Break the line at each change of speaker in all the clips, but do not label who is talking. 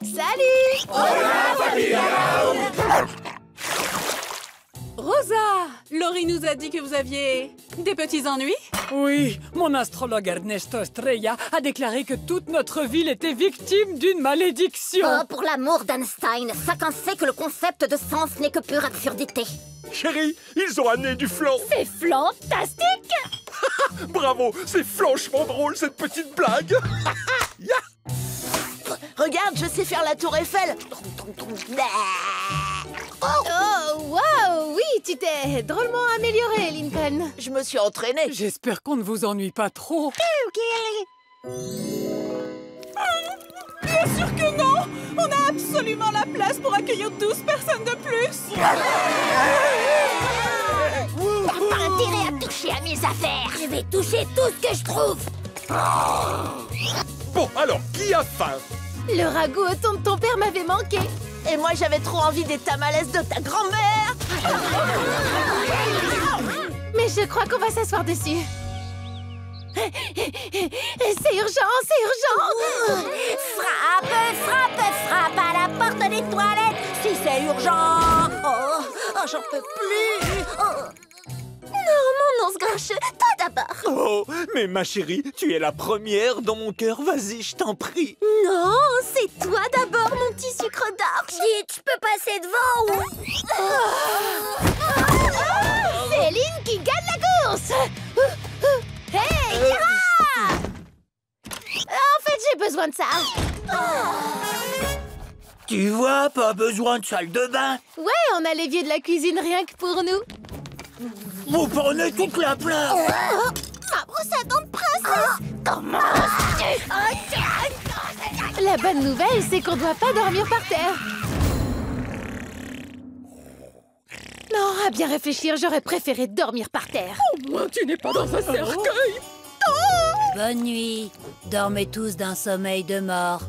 Salut!
Hola, familia!
Rosa! Laurie nous a dit que vous aviez des petits ennuis?
Oui, mon astrologue Ernesto Estrella a déclaré que toute notre ville était victime d'une malédiction.
Oh, pour l'amour d'Einstein, chacun sait que le concept de sens n'est que pure absurdité.
Chérie, ils ont amené du flan.
C'est fantastique!
Bravo, c'est franchement drôle cette petite blague. Ya.
Regarde, je sais faire la tour Eiffel.
Oh, wow! Oui, tu t'es drôlement amélioré, Lincoln.
Je me suis entraînée.
J'espère qu'on ne vous ennuie pas trop.
Bien sûr que non! On a absolument la place pour accueillir 12 personnes de plus!
T'as pas intérêt à toucher à mes affaires! Je vais toucher tout ce que je trouve!
Bon, alors, qui a faim?
Le ragoût au thon de ton père m'avait manqué.
Et moi, j'avais trop envie des tamales de ta grand-mère.
Mais je crois qu'on va s'asseoir dessus. C'est urgent, c'est urgent!
Frappe, frappe, frappe à la porte des toilettes si c'est urgent! Oh, j'en peux plus! Non, mon once grincheux, toi d'abord!
Oh, mais ma chérie, tu es la première dans mon cœur. Vas-y, je t'en prie.
Non, c'est toi d'abord, mon petit sucre d'orge! Vite, je peux passer devant ou...
Céline qui gagne la course! Hey, Kara! En fait, j'ai besoin de ça.
Tu vois, pas besoin de salle de bain.
Ouais, on a l'évier de la cuisine rien que pour nous.
Vous prenez toute la place.
Ma brosse à dents de princesse! Comment?
La bonne nouvelle, c'est qu'on doit pas dormir par terre. Non, à bien réfléchir, j'aurais préféré dormir par terre.
Au moins, tu n'es pas dans un cercueil.
Bonne nuit. Dormez tous d'un sommeil de mort.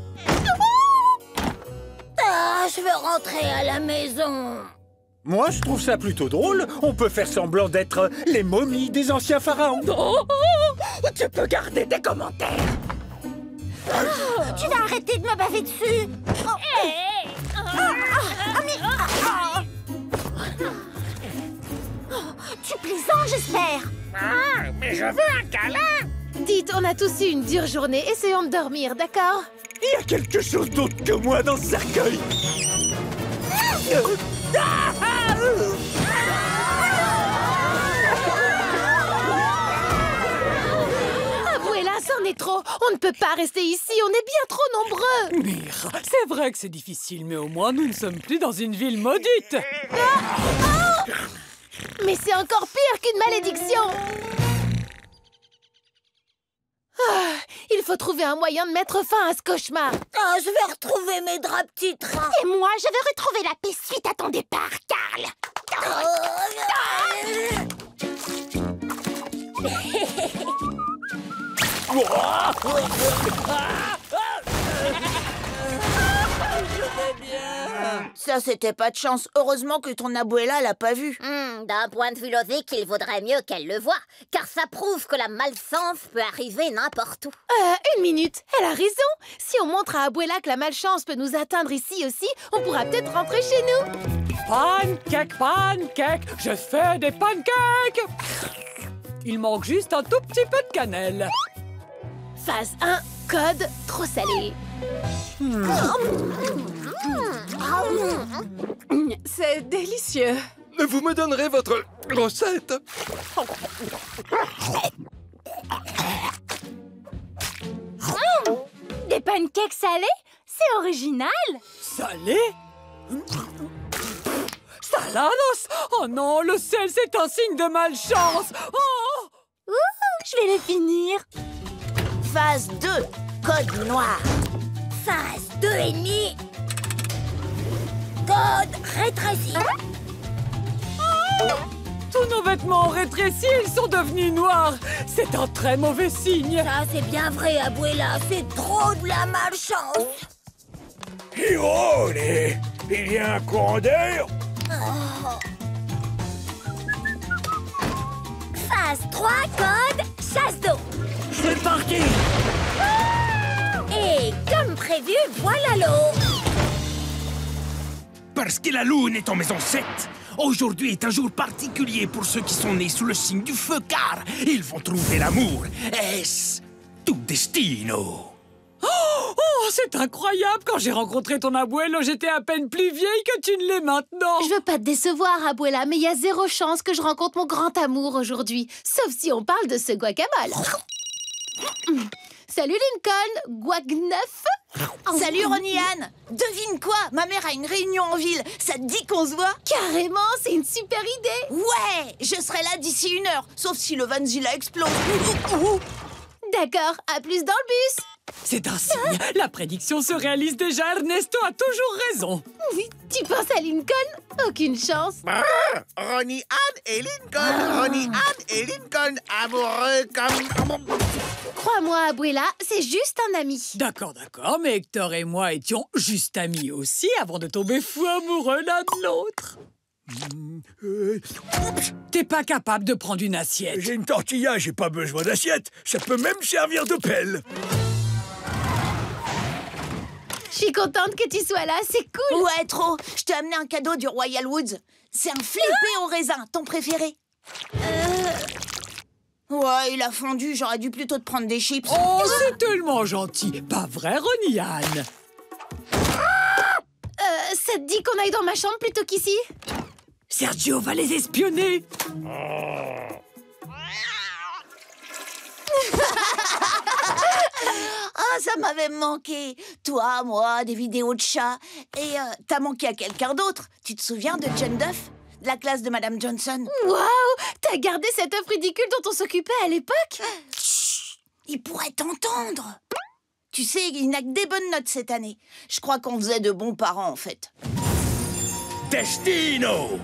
Ah, je veux rentrer à la maison.
Moi, je trouve ça plutôt drôle. On peut faire semblant d'être les momies des anciens pharaons.
Oh, tu peux garder des commentaires.
Tu vas arrêter de me baver dessus. Tu plaisantes, j'espère.
Mais je veux un câlin.
Dites, on a tous eu une dure journée, essayons de dormir, d'accord?
Il y a quelque chose d'autre que moi dans ce cercueil.
Avouez-la, c'en est trop. On ne peut pas rester ici, on est bien trop nombreux.
Mira, c'est vrai que c'est difficile, mais au moins, nous ne sommes plus dans une ville maudite.
Mais c'est encore pire qu'une malédiction. Il faut trouver un moyen de mettre fin à ce cauchemar.
Oh, je vais retrouver mes draps petits trains. Et moi, je vais retrouver la paix suite à ton départ, Karl.
Ça, c'était pas de chance. Heureusement que ton abuela l'a pas vu.
D'un point de vue logique, il vaudrait mieux qu'elle le voie, car ça prouve que la malchance peut arriver n'importe où.
Une minute, elle a raison. Si on montre à Abuela que la malchance peut nous atteindre ici aussi, on pourra peut-être rentrer chez nous.
Pancake, pancake, je fais des pancakes. Il manque juste un tout petit peu de cannelle.
Phase 1, code trop salé. C'est délicieux.
Vous me donnerez votre recette.
Des pancakes salés? C'est original.
Salé? Salados? Oh non, le sel, c'est un signe de malchance. Oh!
Je vais les finir.
Phase 2, code noir.
Phase 2,5. Code rétréci.
Tous nos vêtements ont rétréci, ils sont devenus noirs. C'est un très mauvais signe.
Ça, c'est bien vrai, Abuela. C'est trop de la malchance.
Hirone, il y a un courant d'air.
Phase 3, code chasse d'eau.
C'est parti.
Et comme prévu, voilà l'eau.
Parce que la lune est en maison 7. Aujourd'hui est un jour particulier pour ceux qui sont nés sous le signe du feu, car ils vont trouver l'amour. Est-ce tu destino?
Oh, c'est incroyable! Quand j'ai rencontré ton abuelo, j'étais à peine plus vieille que tu ne l'es maintenant!
Je veux pas te décevoir, Abuela, mais il y a 0 chance que je rencontre mon grand amour aujourd'hui. Sauf si on parle de ce guacamole. Salut Lincoln, guac-neuf.
Salut Ronnie Anne. Devine quoi? Ma mère a une réunion en ville. Ça te dit qu'on se voit?
Carrément, c'est une super idée.
Ouais, je serai là d'ici 1 heure. Sauf si le Vanzilla explose.
D'accord, à plus dans le bus.
C'est un signe! La prédiction se réalise déjà, Ernesto a toujours raison!
Oui, tu penses à Lincoln? Aucune chance.
Ronnie Anne et Lincoln. Ronnie Anne et Lincoln, amoureux comme...
Crois-moi, Abuela, c'est juste un ami.
D'accord, mais Hector et moi étions juste amis aussi avant de tomber fous amoureux l'un de l'autre. T'es pas capable de prendre une assiette.
J'ai une tortilla, j'ai pas besoin d'assiette. Ça peut même servir de pelle.
Je suis contente que tu sois là, c'est cool.
Ouais, trop. Je t'ai amené un cadeau du Royal Woods. C'est un flippé au raisin, ton préféré. Ouais, il a fondu. J'aurais dû plutôt te prendre des chips.
Oh, c'est tellement gentil. Pas vrai, Ronnie Anne?
Ça te dit qu'on aille dans ma chambre plutôt qu'ici?
Sergio va les espionner.
Ah, ça m'avait manqué. Toi, moi, des vidéos de chats. Et t'as manqué à quelqu'un d'autre. Tu te souviens de John Duff? De la classe de Madame Johnson?
Waouh! T'as gardé cette œuvre ridicule dont on s'occupait à l'époque?
Chut! Il pourrait t'entendre. Tu sais, il n'a que des bonnes notes cette année. Je crois qu'on faisait de bons parents, en fait.
Destino!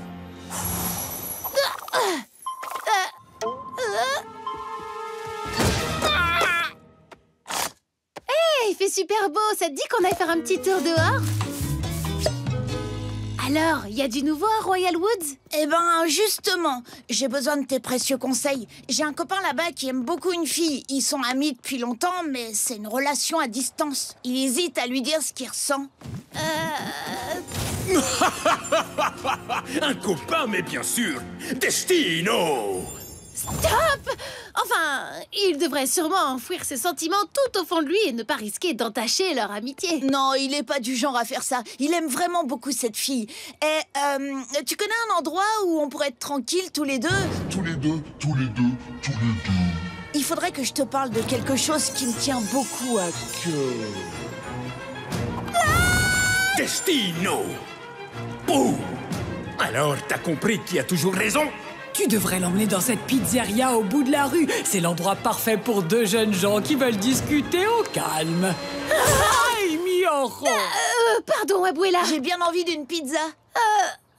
Hey, il fait super beau. Ça te dit qu'on aille faire un petit tour dehors? Alors, il y a du nouveau à Royal Woods?
Eh ben, justement, j'ai besoin de tes précieux conseils. J'ai un copain là-bas qui aime beaucoup une fille. Ils sont amis depuis longtemps, mais c'est une relation à distance. Il hésite à lui dire ce qu'il ressent.
Un copain, mais bien sûr! Destino!
Stop! Enfin, il devrait sûrement enfouir ses sentiments tout au fond de lui et ne pas risquer d'entacher leur amitié.
Non, il est pas du genre à faire ça. Il aime vraiment beaucoup cette fille. Et tu connais un endroit où on pourrait être tranquille tous les deux?
Tous les deux.
Il faudrait que je te parle de quelque chose qui me tient beaucoup à cœur.
Destino! Oh! Alors, t'as compris qui a toujours raison?
Tu devrais l'emmener dans cette pizzeria au bout de la rue. C'est l'endroit parfait pour 2 jeunes gens qui veulent discuter au calme. Aïe, mi-oro!
Pardon, Abuela.
J'ai bien envie d'une pizza.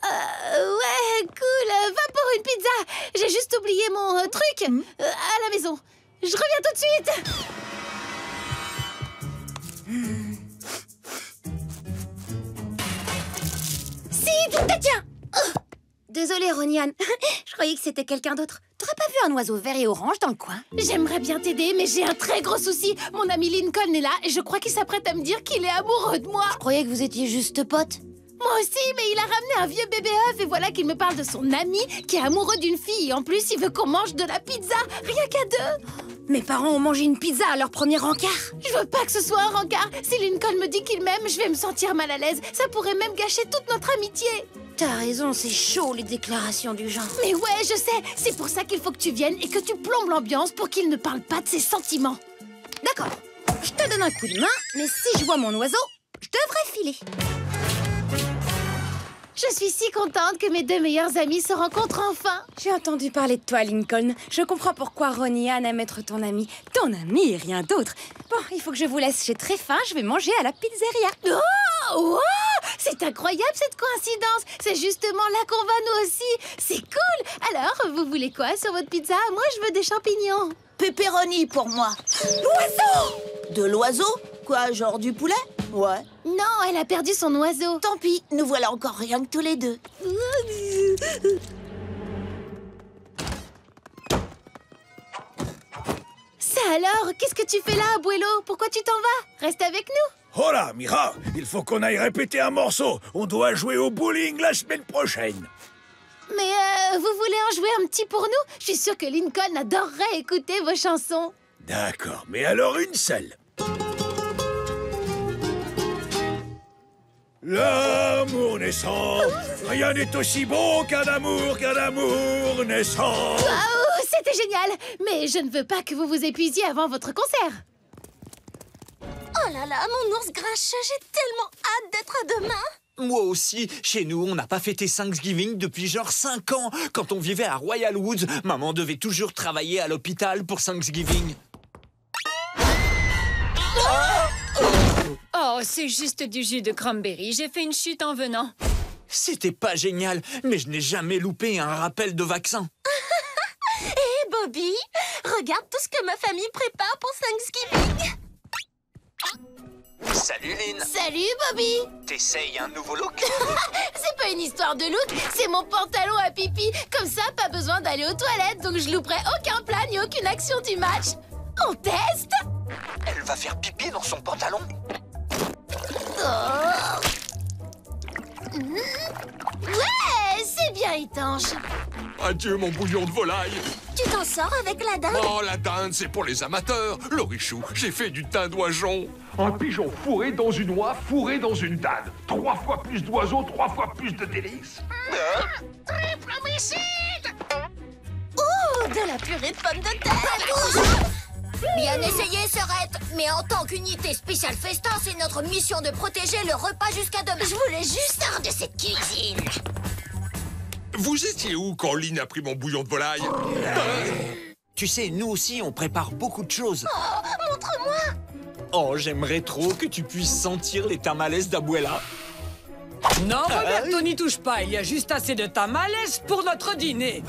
Ouais, cool. Va pour une pizza. J'ai juste oublié mon truc à la maison. Je reviens tout de suite. Si, tiens. Désolée, Ronnie-Anne. Je croyais que c'était quelqu'un d'autre. T'aurais pas vu un oiseau vert et orange dans le coin? J'aimerais bien t'aider, mais j'ai un très gros souci. Mon ami Lincoln est là et je crois qu'il s'apprête à me dire qu'il est amoureux de moi.
Je croyais que vous étiez juste potes.
Moi aussi, mais il a ramené un vieux bébé œuf et voilà qu'il me parle de son ami qui est amoureux d'une fille. Et en plus, il veut qu'on mange de la pizza, rien qu'à 2.
Mes parents ont mangé une pizza à leur premier rencard.
Je veux pas que ce soit un rencard. Si Lincoln me dit qu'il m'aime, je vais me sentir mal à l'aise. Ça pourrait même gâcher toute notre amitié.
T'as raison, c'est chaud les déclarations du genre.
Mais ouais, je sais. C'est pour ça qu'il faut que tu viennes et que tu plombes l'ambiance pour qu'il ne parle pas de ses sentiments.
D'accord, je te donne un coup de main, mais si je vois mon oiseau, je devrais filer.
Je suis si contente que mes 2 meilleurs amis se rencontrent enfin.
J'ai entendu parler de toi, Lincoln. Je comprends pourquoi Ronnie-Anne aime être ton amie. Ton amie et rien d'autre. Bon, il faut que je vous laisse. J'ai très faim. Je vais manger à la pizzeria.
Oh, wow, c'est incroyable cette coïncidence. C'est justement là qu'on va nous aussi. C'est cool. Alors, vous voulez quoi sur votre pizza? Moi, je veux des champignons.
Pepperoni pour moi.
L'oiseau!
De l'oiseau? Quoi, genre du poulet? Ouais.
Non, elle a perdu son oiseau.
Tant pis, nous voilà encore rien que tous les deux.
Ça alors? Qu'est-ce que tu fais là, Abuelo? Pourquoi tu t'en vas? Reste avec nous.
Oh là, Mira, il faut qu'on aille répéter un morceau. On doit jouer au bowling la semaine prochaine.
Mais vous voulez en jouer un petit pour nous? Je suis sûre que Lincoln adorerait écouter vos chansons.
D'accord, mais alors une seule. L'amour naissant, rien n'est aussi beau qu'un amour naissant.
Oh, c'était génial. Mais je ne veux pas que vous vous épuisiez avant votre concert.
Oh là là, mon ours grincheux, j'ai tellement hâte d'être à demain.
Moi aussi, chez nous, on n'a pas fêté Thanksgiving depuis genre 5 ans. Quand on vivait à Royal Woods, maman devait toujours travailler à l'hôpital pour Thanksgiving.
Oh, c'est juste du jus de cranberry. J'ai fait une chute en venant.
C'était pas génial, mais je n'ai jamais loupé un rappel de vaccin.
Hé, Bobby, regarde tout ce que ma famille prépare pour Thanksgiving.
Salut Lynn.
Salut, Bobby.
T'essayes un nouveau look?
C'est pas une histoire de look, c'est mon pantalon à pipi. Comme ça, pas besoin d'aller aux toilettes, donc je louperai aucun plat ni aucune action du match. On teste?
Elle va faire pipi dans son pantalon?
Oh. Ouais, c'est bien étanche.
Adieu mon bouillon de volaille.
Tu t'en sors avec la dinde?
Oh, la dinde, c'est pour les amateurs. Lorichou, j'ai fait du dindouajon. Un pigeon fourré dans une oie, fourré dans une dinde. 3 fois plus d'oiseaux, 3 fois plus de délices.
Triple homicide!
Oh, de la purée de pommes de terre.
Bien essayé, Serette. Mais en tant qu'unité spéciale festin, c'est notre mission de protéger le repas jusqu'à demain. Je voulais juste hors de cette cuisine.
Vous étiez où quand Lynn a pris mon bouillon de volaille?
Tu sais, nous aussi, on prépare beaucoup de choses.
Oh, montre-moi.
Oh, j'aimerais trop que tu puisses sentir les tamales d'Abuela.
Non, Roberto, n'y touche pas. Il y a juste assez de tamales pour notre dîner.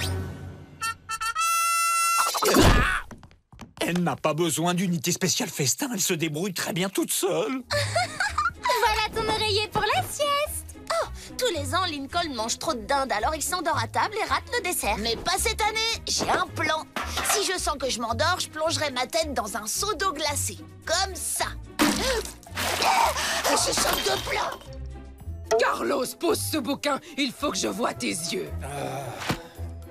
Elle n'a pas besoin d'unité spéciale festin. Elle se débrouille très bien toute seule.
Voilà ton oreiller pour la sieste. Oh, tous les ans, Lincoln mange trop de dinde, alors il s'endort à table et rate le dessert.
Mais pas cette année, j'ai un plan. Si je sens que je m'endors, je plongerai ma tête dans un seau d'eau glacée. Comme ça. Je sors de plan.
Carlos, pose ce bouquin. Il faut que je voie tes yeux.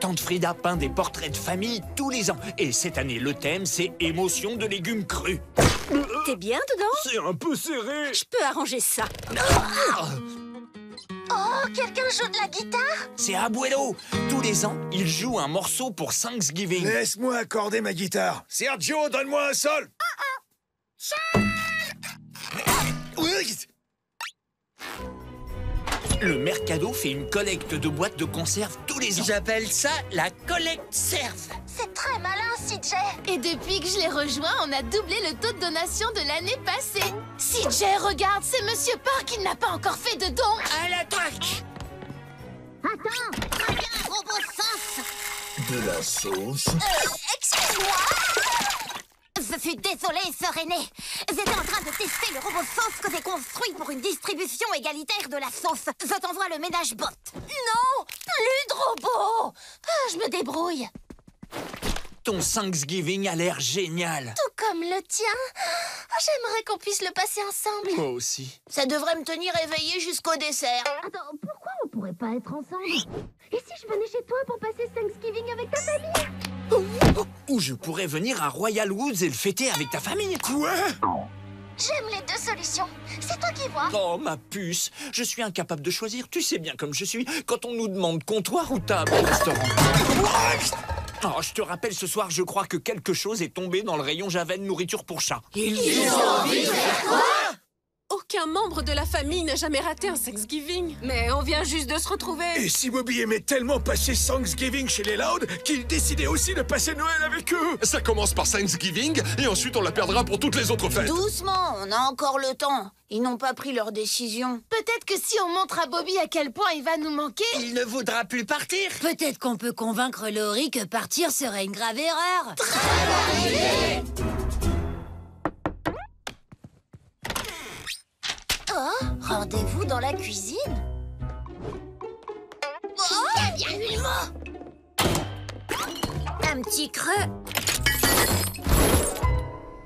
Tante Frida peint des portraits de famille tous les ans. Et cette année, le thème, c'est émotion de légumes crus.
T'es bien dedans?
C'est un peu serré.
Je peux arranger ça. Oh, quelqu'un joue de la guitare?
C'est Abuelo. Tous les ans, il joue un morceau pour Thanksgiving.
Laisse-moi accorder ma guitare. Sergio, donne-moi un sol.
Sol!
Oui.
Le Mercado fait une collecte de boîtes de conserve tous les ans.
J'appelle ça la collecte serve.
C'est très malin, CJ.
Et depuis que je l'ai rejoint, on a doublé le taux de donation de l'année passée. CJ, regarde, c'est Monsieur Park, il n'a pas encore fait de don.
À la traque.
Attends, reviens, robot sauce.
De la sauce?
Excuse-moi. Je suis désolée, sœur aînée. J'étais en train de tester le robot sauce que j'ai construit pour une distribution égalitaire de la sauce. Je t'envoie le ménage bot.
Non, plus de robots. Ah, je me débrouille.
Ton Thanksgiving a l'air génial.
Tout comme le tien. Ah, j'aimerais qu'on puisse le passer ensemble.
Moi aussi.
Ça devrait me tenir éveillée jusqu'au dessert.
Attends, pourquoi on pourrait pas être ensemble? Et si je venais chez toi pour passer Thanksgiving avec ta famille?
Ou je pourrais venir à Royal Woods et le fêter avec ta famille.
Quoi?
J'aime les deux solutions. C'est toi qui vois.
Oh, ma puce. Je suis incapable de choisir. Tu sais bien comme je suis. Quand on nous demande comptoir ou table au restaurant. Oh, je te rappelle, ce soir, je crois que quelque chose est tombé dans le rayon Javel nourriture pour chat.
Ils ont envie de faire quoi? Aucun membre de la famille n'a jamais raté un Thanksgiving. Mais on vient juste de se retrouver.
Et si Bobby aimait tellement passer Thanksgiving chez les Loud qu'il décidait aussi de passer Noël avec eux?
Ça commence par Thanksgiving et ensuite on la perdra pour toutes les autres fêtes.
Doucement, on a encore le temps. Ils n'ont pas pris leur décision.
Peut-être que si on montre à Bobby à quel point il va nous manquer...
Il ne voudra plus partir.
Peut-être qu'on peut convaincre Laurie que partir serait une grave erreur.
Oh, rendez-vous dans la cuisine.
T'as bien eu le mot. Un petit creux.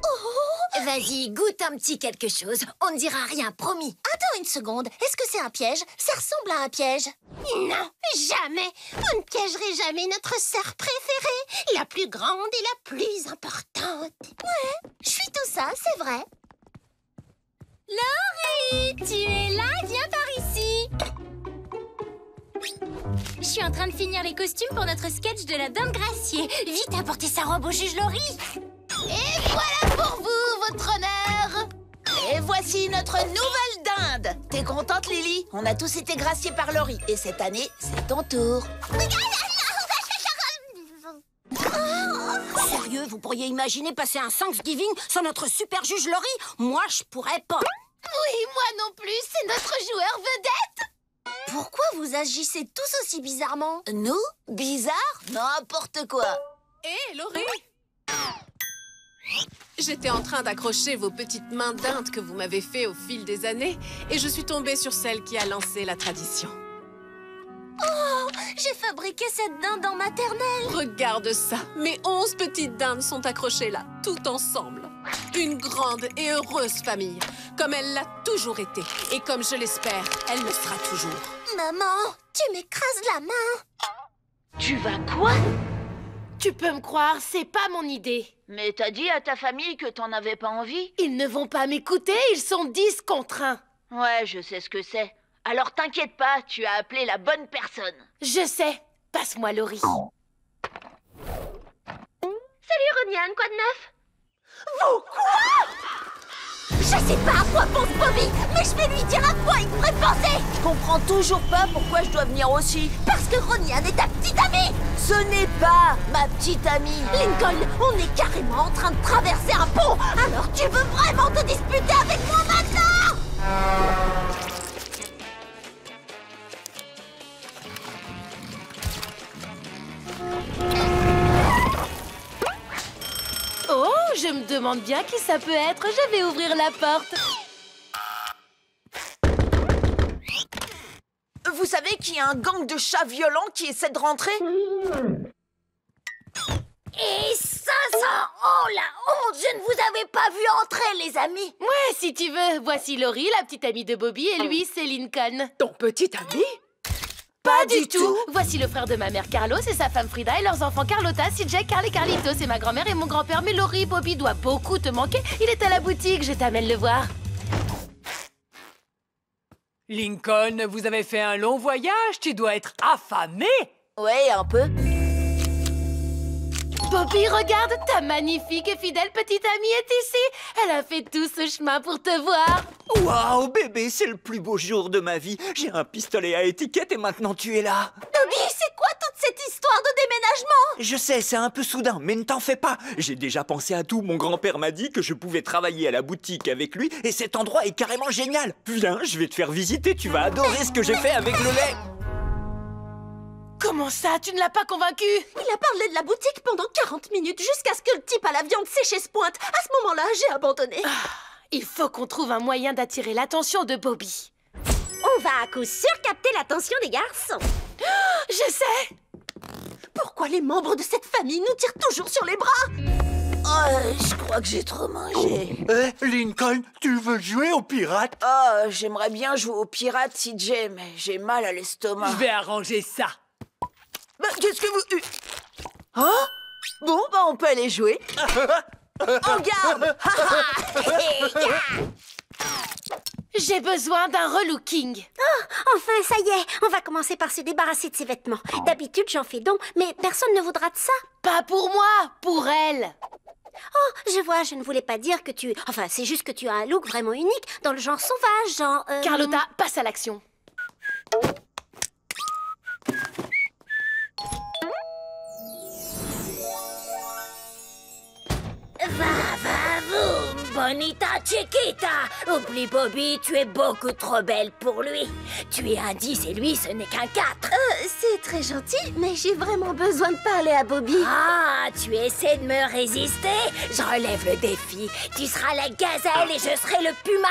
Oh,
Vas-y, goûte un petit quelque chose. On ne dira rien, promis. Attends une seconde. Est-ce que c'est un piège? Ça ressemble à un piège. Non, jamais. Vous ne piégerez jamais notre sœur préférée. La plus grande et la plus importante. Ouais, je suis tout ça, c'est vrai.
Laurie, tu es là? Viens par ici. Je suis en train de finir les costumes pour notre sketch de la Dinde Graciée. Vite apporter sa robe au juge Laurie.
Et voilà pour vous, votre honneur. Et voici notre nouvelle dinde. T'es contente, Lily? On a tous été graciés par Laurie. Et cette année, c'est ton tour.
Sérieux, vous pourriez imaginer passer un Thanksgiving sans notre super juge Laurie? Moi, je pourrais pas.
Oui, moi non plus, c'est notre joueur vedette.
Pourquoi vous agissez tous aussi bizarrement?
Nous? Bizarre? N'importe quoi.
Hé, Laurie! J'étais en train d'accrocher vos petites mains d'Inde que vous m'avez fait au fil des années et je suis tombée sur celle qui a lancé la tradition.
Oh, j'ai fabriqué cette dinde en maternelle.
Regarde ça, mes 11 petites dindes sont accrochées là, toutes ensemble. Une grande et heureuse famille, comme elle l'a toujours été. Et comme je l'espère, elle le sera toujours.
Maman, tu m'écrases la main.
Tu vas quoi? Tu peux me croire, c'est pas mon idée.
Mais t'as dit à ta famille que t'en avais pas envie?
Ils ne vont pas m'écouter, ils sont 10 contre 1.
Ouais, je sais ce que c'est. Alors t'inquiète pas, tu as appelé la bonne personne.
Je sais. Passe-moi Laurie.
Salut Roniane, quoi de neuf? Vous quoi? Je sais pas à quoi pense Bobby, mais je vais lui dire à quoi il pourrait penser.
Je comprends toujours pas pourquoi je dois venir aussi.
Parce que Roniane est ta petite amie.
Ce n'est pas ma petite amie.
Lincoln, on est carrément en train de traverser un pont. Alors tu veux vraiment te disputer avec moi maintenant?
Oh, je me demande bien qui ça peut être. Je vais ouvrir la porte.
Vous savez qu'il y a un gang de chats violents qui essaie de rentrer?
Et ça oh la honte! Je ne vous avais pas vu entrer, les amis.
Ouais, si tu veux. Voici Laurie, la petite amie de Bobby, et lui, c'est Lincoln.
Ton petit ami?
Pas du tout. Voici le frère de ma mère Carlos et sa femme Frida et leurs enfants Carlota, CJ, Carl et Carlito. C'est ma grand-mère et mon grand-père. Mais Laurie, Bobby doit beaucoup te manquer. Il est à la boutique, je t'amène le voir.
Lincoln, vous avez fait un long voyage, tu dois être affamé.
Ouais, un peu.
Bobby, regarde, ta magnifique et fidèle petite amie est ici. Elle a fait tout ce chemin pour te voir.
Waouh, bébé, c'est le plus beau jour de ma vie. J'ai un pistolet à étiquette et maintenant tu es là.
Bobby, c'est quoi toute cette histoire de déménagement?
Je sais, c'est un peu soudain, mais ne t'en fais pas. J'ai déjà pensé à tout. Mon grand-père m'a dit que je pouvais travailler à la boutique avec lui et cet endroit est carrément génial. Viens, je vais te faire visiter, tu vas adorer ce que j'ai fait avec le lait.
Comment ça? Tu ne l'as pas convaincu?
Il a parlé de la boutique pendant 40 minutes jusqu'à ce que le type à la viande séchée se pointe. À ce moment-là, j'ai abandonné.
Il faut qu'on trouve un moyen d'attirer l'attention de Bobby.
On va à coup sûr capter l'attention des garçons.
Je sais!
Pourquoi les membres de cette famille nous tirent toujours sur les bras?
Je crois que j'ai trop mangé.
Lincoln, tu veux jouer au pirate?
J'aimerais bien jouer au pirate, CJ, mais j'ai mal à l'estomac.
Je vais arranger ça.
Qu'est-ce que vous... Hein? Bon, on peut aller jouer. En garde!
J'ai besoin d'un relooking.
Oh, enfin, ça y est. On va commencer par se débarrasser de ses vêtements. D'habitude, j'en fais don, mais personne ne voudra de ça.
Pas pour moi, pour elle.
Oh, je vois, je ne voulais pas dire que tu... Enfin, c'est juste que tu as un look vraiment unique dans le genre sauvage, genre...
Carlota, passe à l'action.
Bonita Chiquita! Oublie Bobby, tu es beaucoup trop belle pour lui. Tu es un 10 et lui, ce n'est qu'un 4. C'est très gentil, mais j'ai vraiment besoin de parler à Bobby. Ah, tu essaies de me résister? Je relève le défi. Tu seras la gazelle et je serai le puma.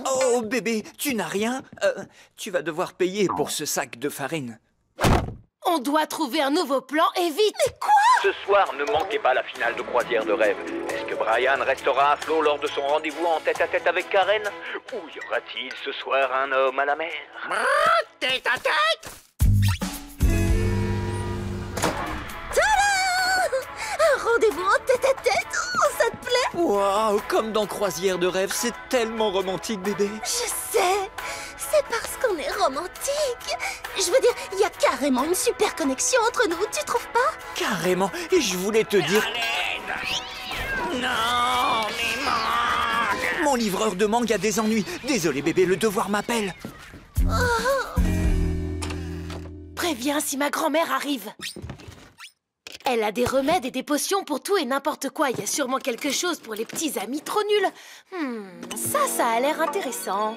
Oh, bébé, tu n'as rien? Tu vas devoir payer pour ce sac de farine.
On doit trouver un nouveau plan et vite.
Mais quoi?
Ce soir, ne manquez pas la finale de Croisière de rêve. Est-ce que Brian restera à flot lors de son rendez-vous en tête-à-tête avec Karen? Ou y aura-t-il ce soir un homme à la mer?
Tête-à-tête!
Un rendez-vous en tête-à-tête? Oh, ça te plaît?
Waouh, comme dans Croisière de rêve, c'est tellement romantique, bébé.
Je sais. C'est parce qu'on est romantique. Je veux dire, il y a carrément une super connexion entre nous, tu trouves pas?
Carrément, et je voulais te dire...
Non, mais mangue!
Mon livreur de mangue a des ennuis. Désolé, bébé, le devoir m'appelle.
Oh.
Préviens si ma grand-mère arrive. Elle a des remèdes et des potions pour tout et n'importe quoi. Il y a sûrement quelque chose pour les petits amis trop nuls. Ça a l'air intéressant.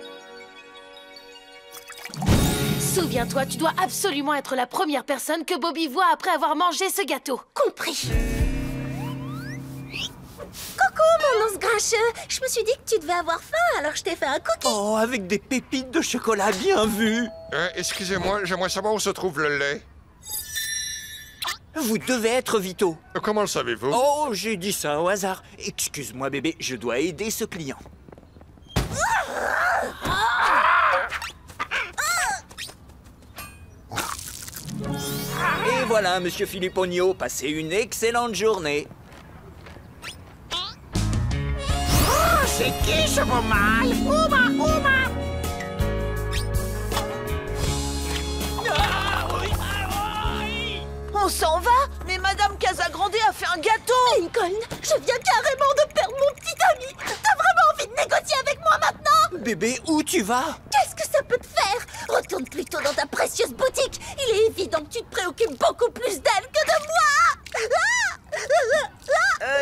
Souviens-toi, tu dois absolument être la première personne que Bobby voit après avoir mangé ce gâteau.
Compris. Coucou, mon ours grincheux. Je me suis dit que tu devais avoir faim, alors je t'ai fait un cookie.
Oh, avec des pépites de chocolat, bien vu.
Excusez-moi, j'aimerais savoir où se trouve le lait.
Vous devez être Vito.
Comment le savez-vous?
Oh, j'ai dit ça au hasard. Excuse-moi, bébé, je dois aider ce client. Et voilà, monsieur Philippogno, passez une excellente journée.
Oh, c'est qui ce beau mâle? Ouma, ouma!
On s'en va? Mais Madame Casagrande a fait un gâteau!
Lincoln, je viens carrément de perdre mon petit ami! T'as vraiment envie de négocier avec moi maintenant?
Bébé, où tu vas?
Qu'est-ce que ça peut te faire? Retourne plutôt dans ta précieuse boutique! Il est évident que tu te préoccupes beaucoup plus d'elle que de moi!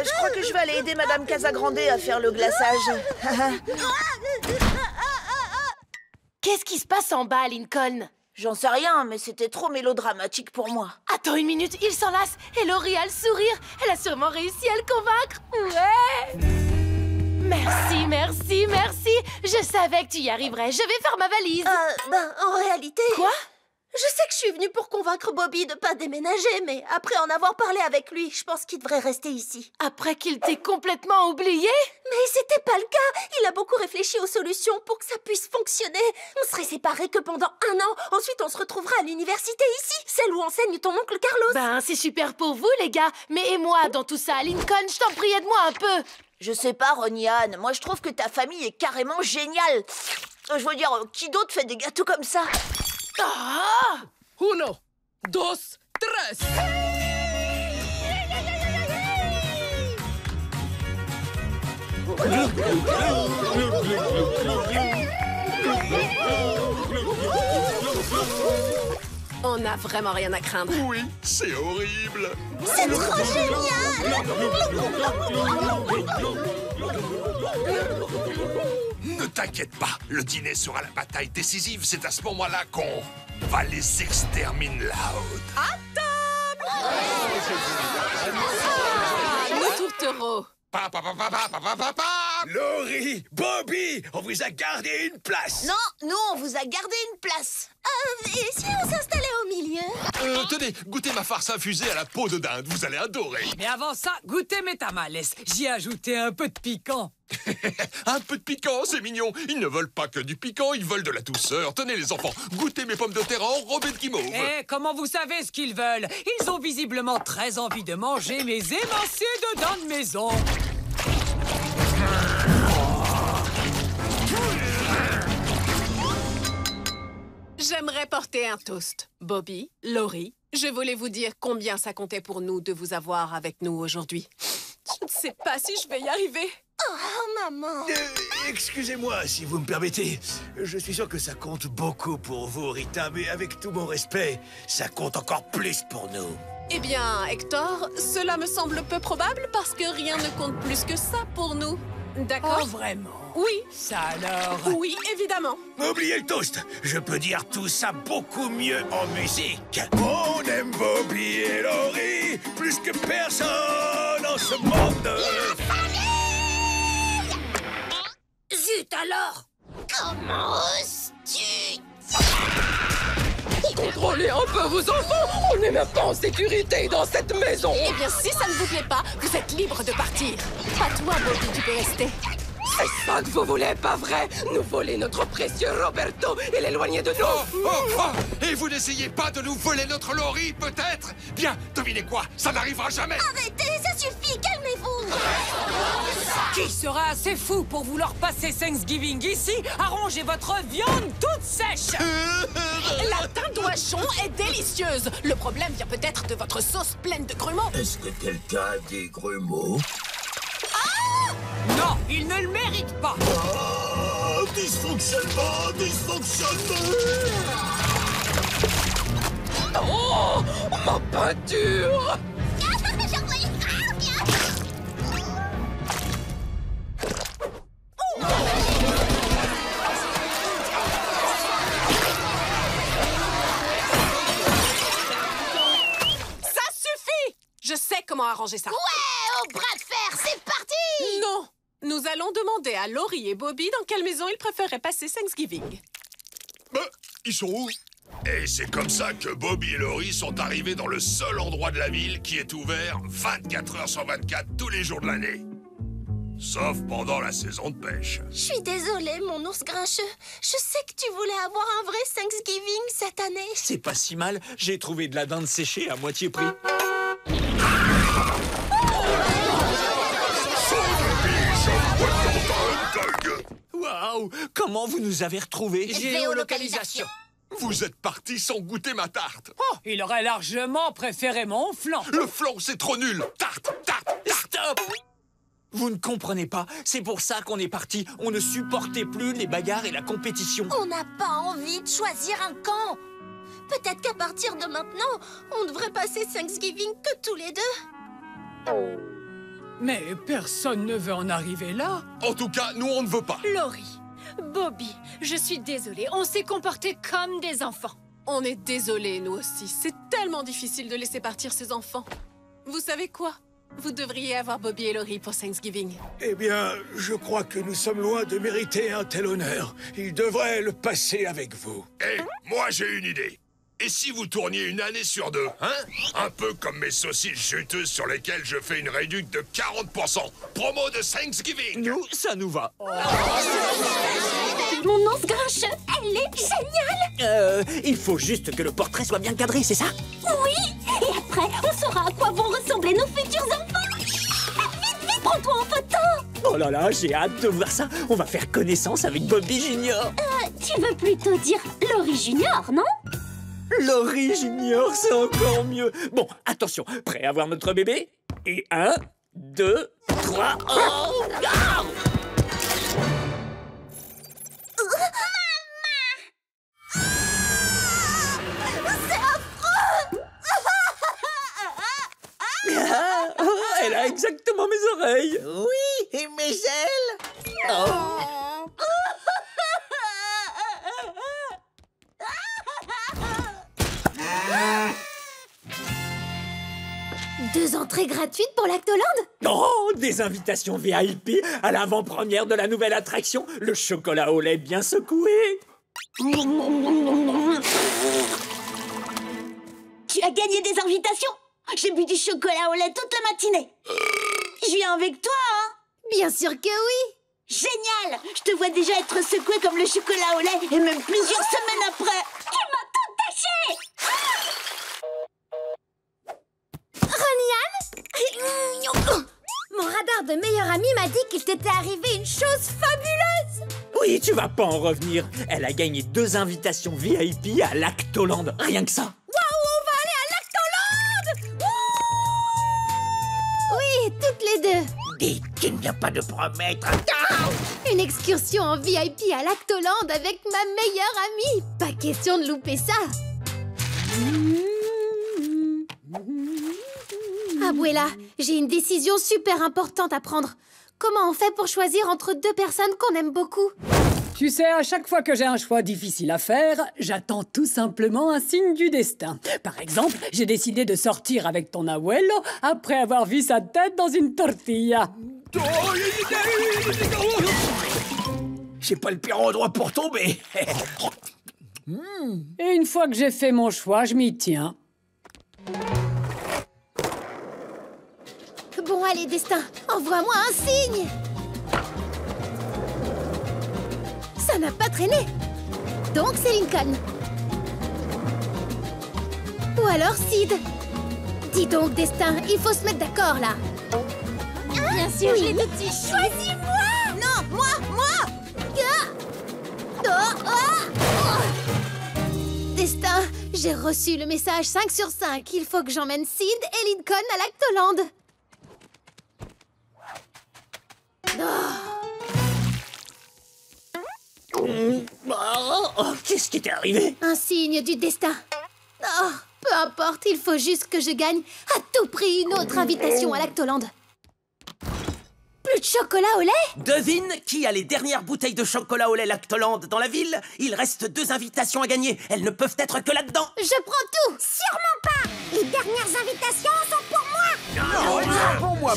Je crois que je vais aller aider Madame Casagrande à faire le glaçage.
Qu'est-ce qui se passe en bas, Lincoln?
J'en sais rien, mais c'était trop mélodramatique pour moi.
Attends une minute, il s'enlace et Laurie a le sourire. Elle a sûrement réussi à le convaincre. Ouais! Merci, merci, merci. Je savais que tu y arriverais. Je vais faire ma valise.
En réalité...
Quoi?
Je sais que je suis venue pour convaincre Bobby de pas déménager, mais après en avoir parlé avec lui, je pense qu'il devrait rester ici.
Après qu'il t'ait complètement oublié?
Mais c'était pas le cas. Il a beaucoup réfléchi aux solutions pour que ça puisse fonctionner. On serait séparés que pendant 1 an. Ensuite, on se retrouvera à l'université ici, celle où enseigne ton oncle Carlos.
Ben, c'est super pour vous, les gars. Mais et moi, dans tout ça, Lincoln, je t'en prie, aide-moi un peu.
Je sais pas, Ronnie-Anne. Moi, je trouve que ta famille est carrément géniale. Je veux dire, qui d'autre fait des gâteaux comme ça?
Ah! 1, 2, 3.
On n'a vraiment rien à craindre.
Oui, c'est horrible.
C'est trop génial!
Ne t'inquiète pas, le dîner sera la bataille décisive. C'est à ce moment-là qu'on va les exterminer là-haut.
À table! Nos tourtereaux.
Laurie, Bobby, on vous a gardé une place.
Non, nous, on vous a gardé une place.
Et si on s'installait au milieu?
Tenez, goûtez ma farce infusée à la peau de dinde. Vous allez adorer.
Mais avant ça, goûtez mes tamales. J'y ai ajouté un peu de piquant.
Un peu de piquant, c'est mignon. Ils ne veulent pas que du piquant, ils veulent de la douceur. Tenez les enfants, goûtez mes pommes de terre enrobées de guimauve.
Et comment vous savez ce qu'ils veulent? Ils ont visiblement très envie de manger mes émincés de dinde maison.
J'aimerais porter un toast. Bobby, Laurie, je voulais vous dire combien ça comptait pour nous de vous avoir avec nous aujourd'hui. Je ne sais pas si je vais y arriver.
Oh, maman!
Excusez-moi, si vous me permettez. Je suis sûr que ça compte beaucoup pour vous, Rita, mais avec tout mon respect, ça compte encore plus pour nous.
Eh bien, Hector, cela me semble peu probable parce que rien ne compte plus que ça pour nous. D'accord?
Oh, vraiment?
Oui.
Ça alors?
Oui, évidemment.
Oubliez le toast. Je peux dire tout ça beaucoup mieux en musique. On aime Bobby et Laurie plus que personne en ce monde.
Zut alors! Comment oses-tu? Il
contrôlez un peu vos enfants. On n'est même pas en sécurité dans cette maison.
Eh bien, si ça ne vous plaît pas, vous êtes libre de partir. Pas toi, Bobby, tu peux rester.
C'est ça que vous voulez, pas vrai? Nous voler notre précieux Roberto et l'éloigner de nous.
Et vous n'essayez pas de nous voler notre Laurie, peut-être? Bien, devinez quoi? Ça n'arrivera jamais.
Arrêtez, ça suffit, calmez-vous.
Qui sera assez fou pour vouloir passer Thanksgiving ici? Arrangez votre viande toute sèche.
La dindouachon est délicieuse. Le problème vient peut-être de votre sauce pleine de grumeaux.
Est-ce que quelqu'un a des grumeaux?
Non, il ne le mérite pas.
Oh, dysfonctionnement, dysfonctionnement.
Oh, ma peinture.
Ça suffit! Je sais comment arranger ça.
Ouais, au bras de fer, c'est parti!
Non! Nous allons demander à Laurie et Bobby dans quelle maison ils préféraient passer Thanksgiving.
Ils sont où? Et c'est comme ça que Bobby et Laurie sont arrivés dans le seul endroit de la ville qui est ouvert 24 heures sur 24 tous les jours de l'année. Sauf pendant la saison de pêche.
Je suis désolée, mon ours grincheux. Je sais que tu voulais avoir un vrai Thanksgiving cette année.
C'est pas si mal, j'ai trouvé de la dinde séchée à moitié prix. Waouh! Comment vous nous avez retrouvés?
Géolocalisation. Vous êtes partis sans goûter ma tarte.
Oh, il aurait largement préféré mon flan.
Le flan, c'est trop nul. Tarte, tarte, tarte.
Stop! Vous ne comprenez pas, c'est pour ça qu'on est partis. On ne supportait plus les bagarres et la compétition.
On n'a pas envie de choisir un camp. Peut-être qu'à partir de maintenant, on devrait passer Thanksgiving que tous les deux.
Mais personne ne veut en arriver là.
En tout cas, nous, on ne veut pas.
Laurie, Bobby, je suis désolée, on s'est comportés comme des enfants.
On est désolés, nous aussi. C'est tellement difficile de laisser partir ces enfants. Vous savez quoi? Vous devriez avoir Bobby et Laurie pour Thanksgiving.
Eh bien, je crois que nous sommes loin de mériter un tel honneur. Ils devraient le passer avec vous.
Eh, moi, j'ai une idée. Et si vous tourniez une année sur deux, hein? Un peu comme mes saucisses juteuses sur lesquelles je fais une réduction de 40%. Promo de Thanksgiving.
Nous, ça nous va.
Mon ours grincheux, elle est géniale.
Il faut juste que le portrait soit bien cadré, c'est ça?
Oui. Et après, on saura à quoi vont ressembler nos futurs enfants. Vite, vite, prends-toi en photo.
Oh là là, j'ai hâte de voir ça. On va faire connaissance avec Bobby Junior.
Tu veux plutôt dire Laurie Junior, non?
Laurie Junior, c'est encore mieux. Bon, attention, prêt à voir notre bébé? Et 1, 2, 3... Oh!
C'est affreux.
Elle a exactement mes oreilles.
Oui, et mes ailes.
Oh.
Deux entrées gratuites pour l'Actoland?
Oh, des invitations VIP à l'avant-première de la nouvelle attraction, le chocolat au lait bien secoué.
Tu as gagné des invitations? J'ai bu du chocolat au lait toute la matinée. Je viens avec toi, hein?
Bien sûr que oui.
Génial! Je te vois déjà être secoué comme le chocolat au lait, et même plusieurs semaines après. Tu m'as tout taché!
Ronian? Mon radar de meilleur ami m'a dit qu'il t'était arrivé une chose fabuleuse.
Oui, tu vas pas en revenir. Elle a gagné 2 invitations VIP à l'Actoland. Rien que ça.
Waouh, on va aller à l'Actoland! Oui, toutes les deux.
Dites qu'il n'y a pas de promettre.
Une excursion en VIP à l'Actoland avec ma meilleure amie. Pas question de louper ça. Abuela, j'ai une décision super importante à prendre. Comment on fait pour choisir entre 2 personnes qu'on aime beaucoup?
Tu sais, à chaque fois que j'ai un choix difficile à faire, j'attends tout simplement un signe du destin. Par exemple, j'ai décidé de sortir avec ton abuelo après avoir vu sa tête dans une tortilla.
J'ai pas le pire endroit pour tomber.
Et une fois que j'ai fait mon choix, je m'y tiens.
Bon, allez, Destin, envoie-moi un signe. Ça n'a pas traîné. Donc, c'est Lincoln. Ou alors Sid. Dis donc, Destin, il faut se mettre d'accord, là.
Bien sûr, oui. Je l'ai tout de suite. Choisis-moi.
Non, moi.
Destin, j'ai reçu le message 5 sur 5. Il faut que j'emmène Sid et Lincoln à Lactoland.
Qu'est-ce qui t'est arrivé?
Un signe du destin. Oh, peu importe, il faut juste que je gagne à tout prix une autre invitation à Lactoland. Plus de chocolat au lait?
Devine qui a les dernières bouteilles de chocolat au lait Lactoland dans la ville? Il reste 2 invitations à gagner. Elles ne peuvent être que là-dedans.
Je prends tout.
Sûrement pas. Les dernières invitations sont pour moi.
Non, c'est pour moi.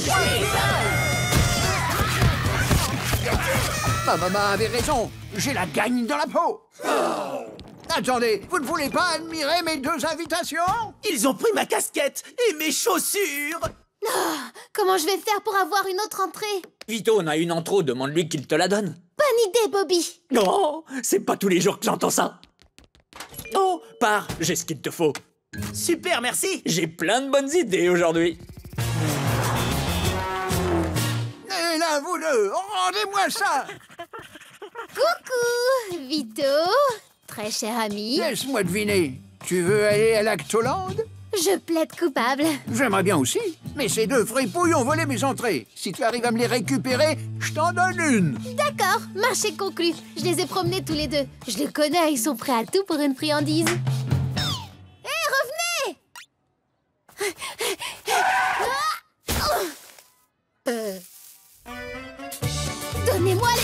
Ma maman avait raison. J'ai la gagne dans la peau. Oh. Attendez, vous ne voulez pas admirer mes 2 invitations?
Ils ont pris ma casquette et mes chaussures.
Comment je vais faire pour avoir une autre entrée?
Vito, on a une en trop, demande-lui qu'il te la donne.
Bonne idée, Bobby.
Non, c'est pas tous les jours que j'entends ça. Oh, pars, j'ai ce qu'il te faut.
Super, merci.
J'ai plein de bonnes idées aujourd'hui.
Et là, vous deux, rendez-moi ça.
Coucou, Vito. Très cher ami.
Laisse-moi deviner. Tu veux aller à Lactoland?
Je plaide coupable.
J'aimerais bien aussi, mais ces 2 fripouilles ont volé mes entrées. Si tu arrives à me les récupérer, je t'en donne une.
D'accord, marché conclu. Je les ai promenés tous les 2. Je les connais, ils sont prêts à tout pour une friandise. Hé, revenez! Donnez-moi les...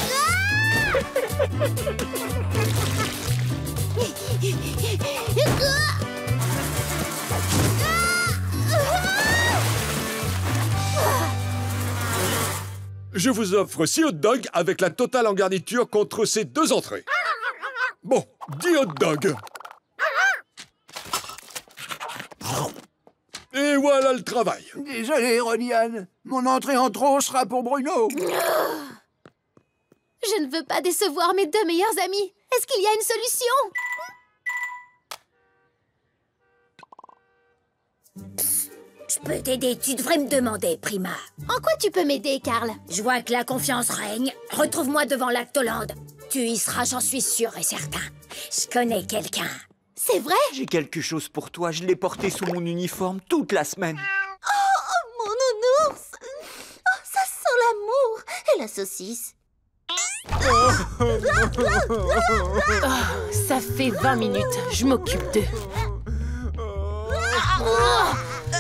Je vous offre 6 hot dogs avec la totale en garniture contre ces 2 entrées. Bon, 10 hot dogs. Et voilà le travail.
Désolé, Ronnie-Anne. Mon entrée en trop sera pour Bruno.
Je ne veux pas décevoir mes 2 meilleurs amis. Est-ce qu'il y a une solution?
Je peux t'aider, tu devrais me demander, Prima.
En quoi tu peux m'aider, Carl?
Je vois que la confiance règne. Retrouve-moi devant Lactoland. Tu y seras, j'en suis sûr et certain. Je connais quelqu'un.
C'est vrai?
J'ai quelque chose pour toi, je l'ai porté sous mon uniforme toute la semaine.
Oh, mon nounours. Oh, ça sent l'amour et la saucisse.
Ça fait 20 minutes, je m'occupe d'eux.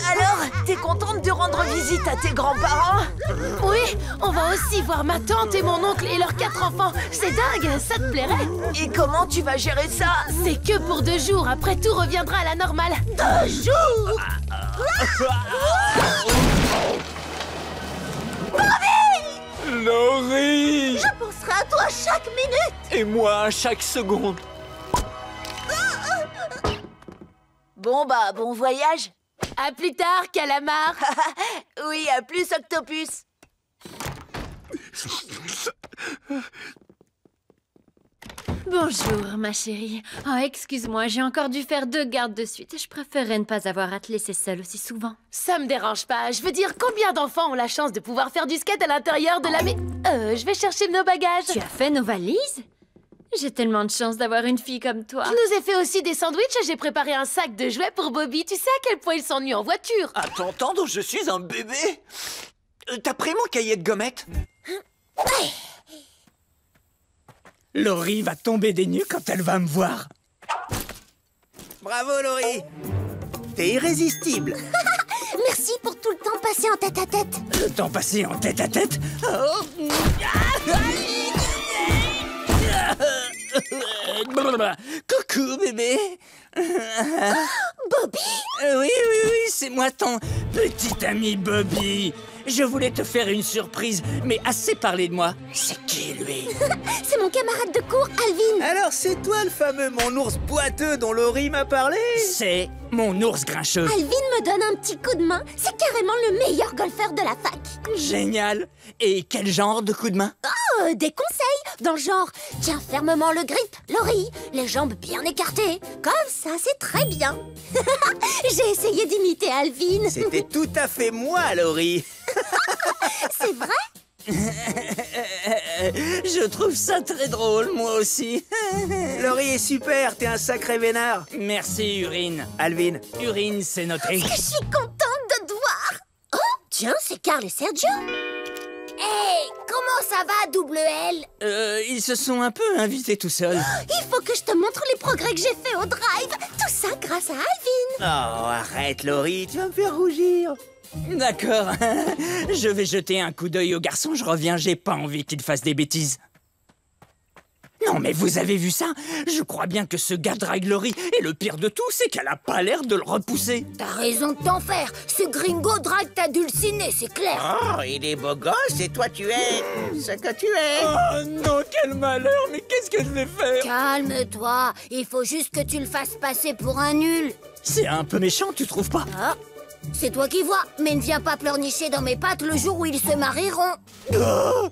Alors, t'es contente de rendre visite à tes grands-parents?
Oui, on va aussi voir ma tante et mon oncle et leurs 4 enfants. C'est dingue, ça te plairait?
Et comment tu vas gérer ça?
C'est que pour 2 jours, après tout reviendra à la normale.
2 jours?
Laurie!
Je penserai à toi chaque minute.
Et moi à chaque seconde.
Bon bah, bon voyage.
À plus tard, calamar.
Oui, à plus, Octopus.
Bonjour, ma chérie. Oh, excuse-moi, j'ai encore dû faire 2 gardes de suite. Je préférerais ne pas avoir à te laisser seule aussi souvent.
Ça me dérange pas. Je veux dire, combien d'enfants ont la chance de pouvoir faire du skate à l'intérieur de la je vais chercher nos bagages.
Tu as fait nos valises? J'ai tellement de chance d'avoir une fille comme toi.
Je nous ai fait aussi des sandwichs et j'ai préparé un sac de jouets pour Bobby. Tu sais à quel point il s'ennuie en voiture.
À t'entendre, je suis un bébé. T'as pris mon cahier de gommettes?
Laurie va tomber des nues quand elle va me voir.
Bravo, Laurie. T'es irrésistible.
Merci pour tout le temps passé en tête-à-tête.
Le temps passé en tête-à-tête. Coucou, bébé.
Bobby?
Oui, c'est moi ton petit ami Bobby.
je voulais te faire une surprise, mais assez parlé de moi. C'est qui, lui?
C'est mon camarade de cours, Alvin.
Alors c'est toi le fameux mon ours boiteux dont Laurie m'a parlé?
C'est mon ours grincheux.
Alvin me donne un petit coup de main. C'est carrément le meilleur golfeur de la fac.
Génial. Et quel genre de coup de main?
Oh, des conseils. Dans le genre, tiens fermement le grip, Laurie. Les jambes bien écartées. Comme ça, c'est très bien. J'ai essayé d'imiter Alvin.
C'était tout à fait moi, Laurie.
C'est vrai?
Je trouve ça très drôle, moi aussi.
Laurie est super, t'es un sacré vénard.
Merci, Urine.
Alvin.
Urine, c'est notre...
Je suis contente de te voir. Oh, tiens, c'est Carl et Sergio.
Hey, comment ça va, double L?
Ils se sont un peu invités tout seuls.
Il faut que je te montre les progrès que j'ai fait au drive. Tout ça grâce à Alvin.
Oh, arrête, Laurie, tu vas me faire rougir.
D'accord. Je vais jeter un coup d'œil au garçon, je reviens, j'ai pas envie qu'il fasse des bêtises. Non mais vous avez vu ça? Je crois bien que ce gars drague Laurie, et le pire de tout, c'est qu'elle a pas l'air de le repousser.
T'as raison de t'en faire. Ce gringo drague ta dulcinée, c'est clair.
Oh, il est beau gosse et toi tu es ce que tu es.
Oh non, quel malheur, mais qu'est-ce que je vais faire?
Calme-toi, il faut juste que tu le fasses passer pour un nul.
C'est un peu méchant, tu trouves pas?
Ah, c'est toi qui vois, mais ne viens pas pleurnicher dans mes pattes le jour où ils se marieront.
Oh!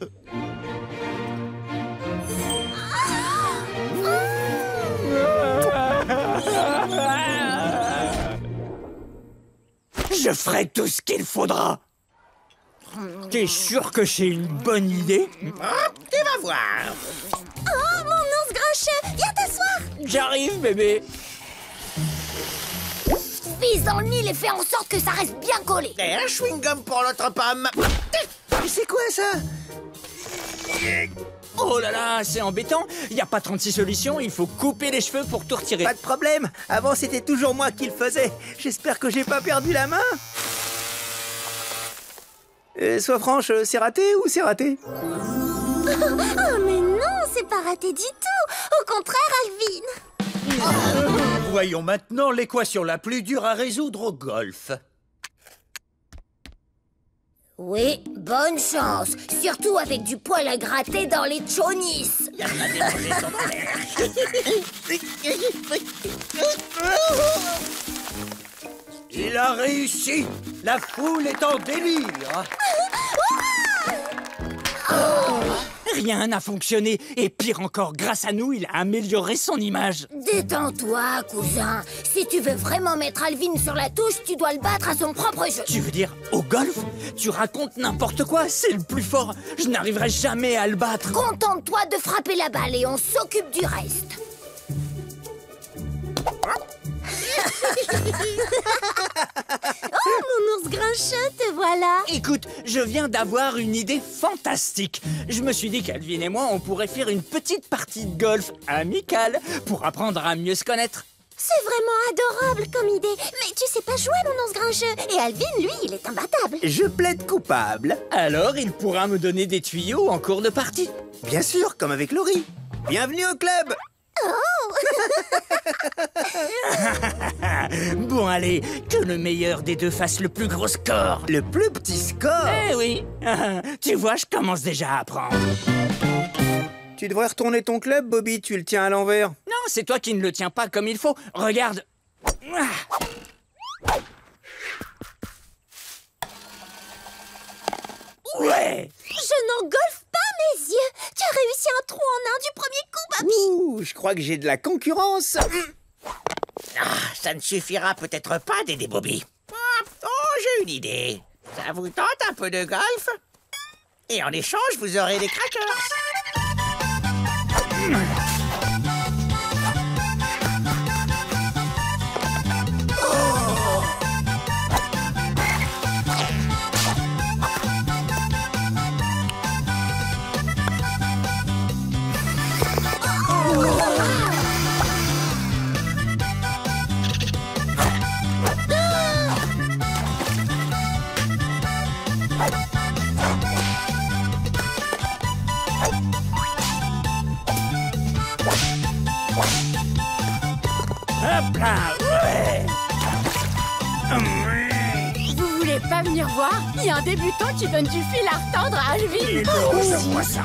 Je ferai tout ce qu'il faudra. T'es sûr que j'ai une bonne idée?
Tu vas voir.
Oh, mon ours grincheux, viens t'asseoir.
J'arrive, bébé.
Vise dans le Nil et fais en sorte que ça reste bien collé.
Et un chewing-gum pour l'autre pomme. C'est quoi ça?
Oh là là, c'est embêtant. Il n'y a pas 36 solutions, il faut couper les cheveux pour tout retirer.
Pas de problème. Avant, c'était toujours moi qui le faisais. J'espère que j'ai pas perdu la main. Sois franche, c'est raté ou c'est raté?
Oh, mais non, c'est pas raté du tout. Au contraire, Alvin.
Voyons maintenant l'équation la plus dure à résoudre au golf.
Oui, bonne chance. Surtout avec du poil à gratter dans les chonis.
Il a réussi. La foule est en délire.
Rien n'a fonctionné. Et pire encore, grâce à nous, il a amélioré son image.
Détends-toi, cousin. Si tu veux vraiment mettre Alvin sur la touche, tu dois le battre à son propre jeu.
Tu veux dire au golf? Tu racontes n'importe quoi, c'est le plus fort. Je n'arriverai jamais à le battre.
Contente-toi de frapper la balle et on s'occupe du reste.
Oh, mon ours grincheux, te voilà.
Écoute, je viens d'avoir une idée fantastique. Je me suis dit qu'Alvin et moi, on pourrait faire une petite partie de golf amicale pour apprendre à mieux se connaître.
C'est vraiment adorable comme idée. Mais tu sais pas jouer, mon ours grincheux. Et Alvin, lui, il est imbattable.
Je plaide coupable.
Alors, il pourra me donner des tuyaux en cours de partie.
Bien sûr, comme avec Laurie. Bienvenue au club.
Oh.
Bon, allez, que le meilleur des deux fasse le plus gros score.
Le plus petit score?
Eh oui. Tu vois, je commence déjà à apprendre.
Tu devrais retourner ton club, Bobby, tu le tiens à l'envers.
Non, c'est toi qui ne le tiens pas comme il faut. Regarde. Ouais.
Je n'en golfe pas, mes yeux. Tu as réussi un trou en un du premier coup, Bobby.
Ouh, je crois que j'ai de la concurrence.
Ça ne suffira peut-être pas d'aider Bobby. Oh, j'ai une idée. Ça vous tente un peu de golf? Et en échange, vous aurez des crackers.
Hop là, ouais.
Vous voulez pas
pas venir voir? Il y a un débutant qui donne du fil à retordre à Alvin.
Je vois ça.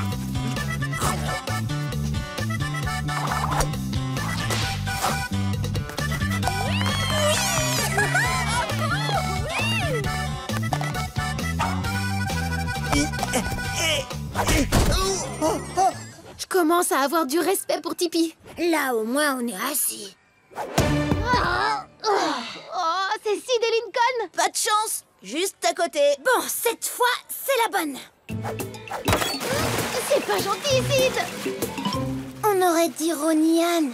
Je commence à avoir du respect pour Tipeee.
Là, au moins, on est assis.
Oh, c'est Sid et Lincoln.
Pas de chance, juste à côté.
Bon, cette fois, c'est la bonne.
C'est pas gentil, Sid.
On aurait dit Ronnie-Anne.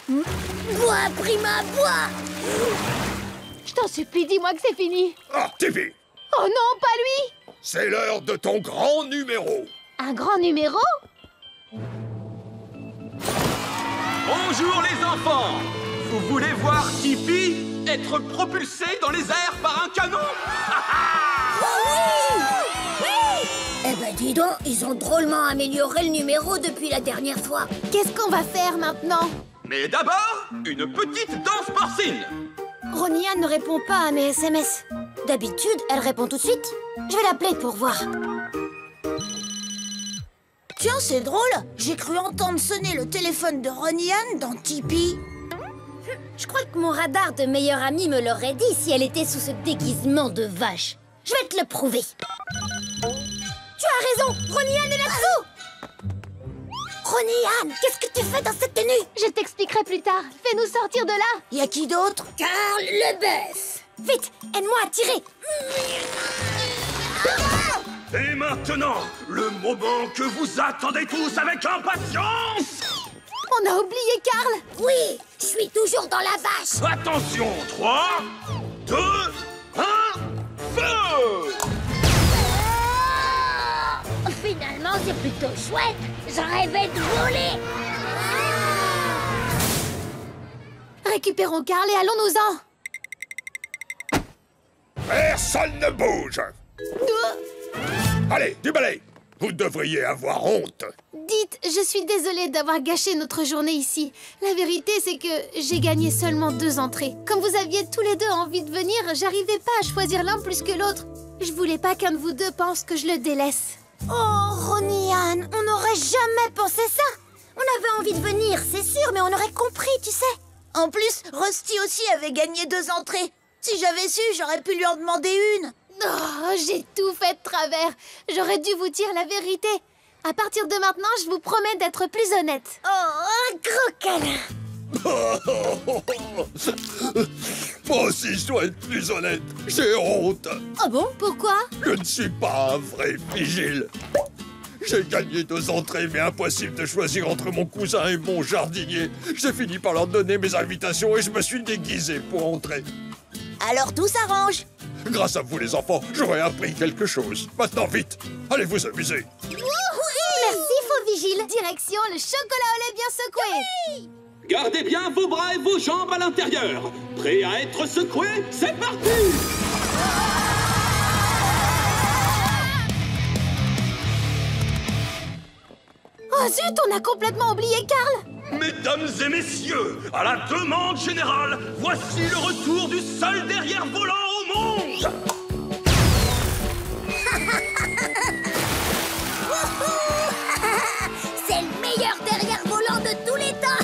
Bois, Prima, bois.
Je t'en supplie, dis-moi que c'est fini.
Ah, Tipeee,
Oh non, pas lui.
c'est l'heure de ton grand numéro.
Un grand numéro?
Bonjour les enfants! Vous voulez voir Tipeee être propulsé dans les airs par un canon?
Eh ben dis donc, ils ont drôlement amélioré le numéro depuis la dernière fois.
Qu'est-ce qu'on va faire maintenant?
Mais d'abord, une petite danse porcine!
Ronnie-Anne ne répond pas à mes SMS.
D'habitude, elle répond tout de suite. Je vais l'appeler pour voir.
Tiens, c'est drôle. J'ai cru entendre sonner le téléphone de Ronnie-Anne dans Tipeee.
Je crois que mon radar de meilleure amie me l'aurait dit si elle était sous ce déguisement de vache. Je vais te le prouver. Tu as raison, Ronnie-Anne est là-dessous. Ronnie-Anne, qu'est-ce que tu fais dans cette tenue?
Je t'expliquerai plus tard. Fais-nous sortir de là.
Y a qui d'autre?
Carl Lebes. Vite, aide-moi à tirer.
Et maintenant, le moment que vous attendez tous avec impatience!
On a oublié Carl.
Oui, je suis toujours dans la vache.
Attention, 3, 2, 1, feu!
Finalement, c'est plutôt chouette. Je rêvais de voler.
Récupérons Carl et allons-nous-en.
Personne ne bouge. Allez, du balai. Vous devriez avoir honte.
Dites, je suis désolée d'avoir gâché notre journée ici. La vérité, c'est que j'ai gagné seulement 2 entrées. Comme vous aviez tous les deux envie de venir, j'arrivais pas à choisir l'un plus que l'autre. Je voulais pas qu'un de vous deux pense que je le délaisse.
Oh, Ronnie-Anne, on n'aurait jamais pensé ça. On avait envie de venir, c'est sûr, mais on aurait compris, tu sais.
En plus, Rusty aussi avait gagné 2 entrées. Si j'avais su, j'aurais pu lui en demander une.
Oh, j'ai tout fait de travers. J'aurais dû vous dire la vérité. À partir de maintenant, je vous promets d'être plus honnête.
Oh, un gros câlin.
Moi aussi, je dois être plus honnête. J'ai honte.
Ah bon? Pourquoi?
Je ne suis pas un vrai vigile. J'ai gagné 2 entrées, mais impossible de choisir entre mon cousin et mon jardinier. J'ai fini par leur donner mes invitations et je me suis déguisé pour entrer.
Alors tout s'arrange.
Grâce à vous, les enfants, j'aurais appris quelque chose. Maintenant, vite, allez vous amuser.
Merci, faux vigile. Direction le chocolat au lait bien secoué.
Gardez bien vos bras et vos jambes à l'intérieur. Prêts à être secoués? C'est parti!
Oh zut, on a complètement oublié Carl.
Mesdames et messieurs, à la demande générale, voici le retour du seul derrière volant au monde!
C'est le meilleur derrière volant de tous les temps.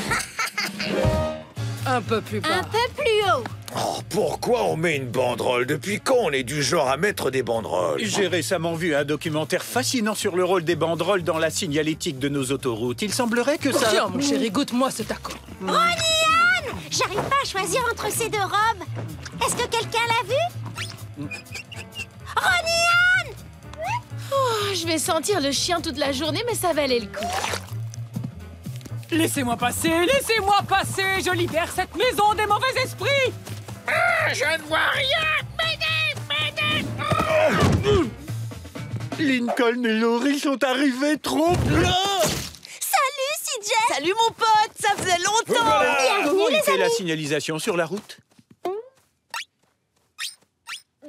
Un peu plus bas.
Un peu plus haut.
Oh, pourquoi on met une banderole? Depuis quand on est du genre à mettre des banderoles?
J'ai récemment vu un documentaire fascinant sur le rôle des banderoles dans la signalétique de nos autoroutes. Il semblerait que ça...
Tiens, mon chéri, goûte-moi cet accord.
Ronnie-Anne, j'arrive pas à choisir entre ces 2 robes. Est-ce que quelqu'un l'a vu? Ronnie-Anne!
Oh, je vais sentir le chien toute la journée, mais ça valait le coup.
Laissez-moi passer, je libère cette maison des mauvais esprits.
Ah, je ne vois rien. M'aidez.
Lincoln et Laurie sont arrivés trop là.
Salut, CJ. Salut, mon pote. Ça faisait longtemps.
Comment était la signalisation sur la route?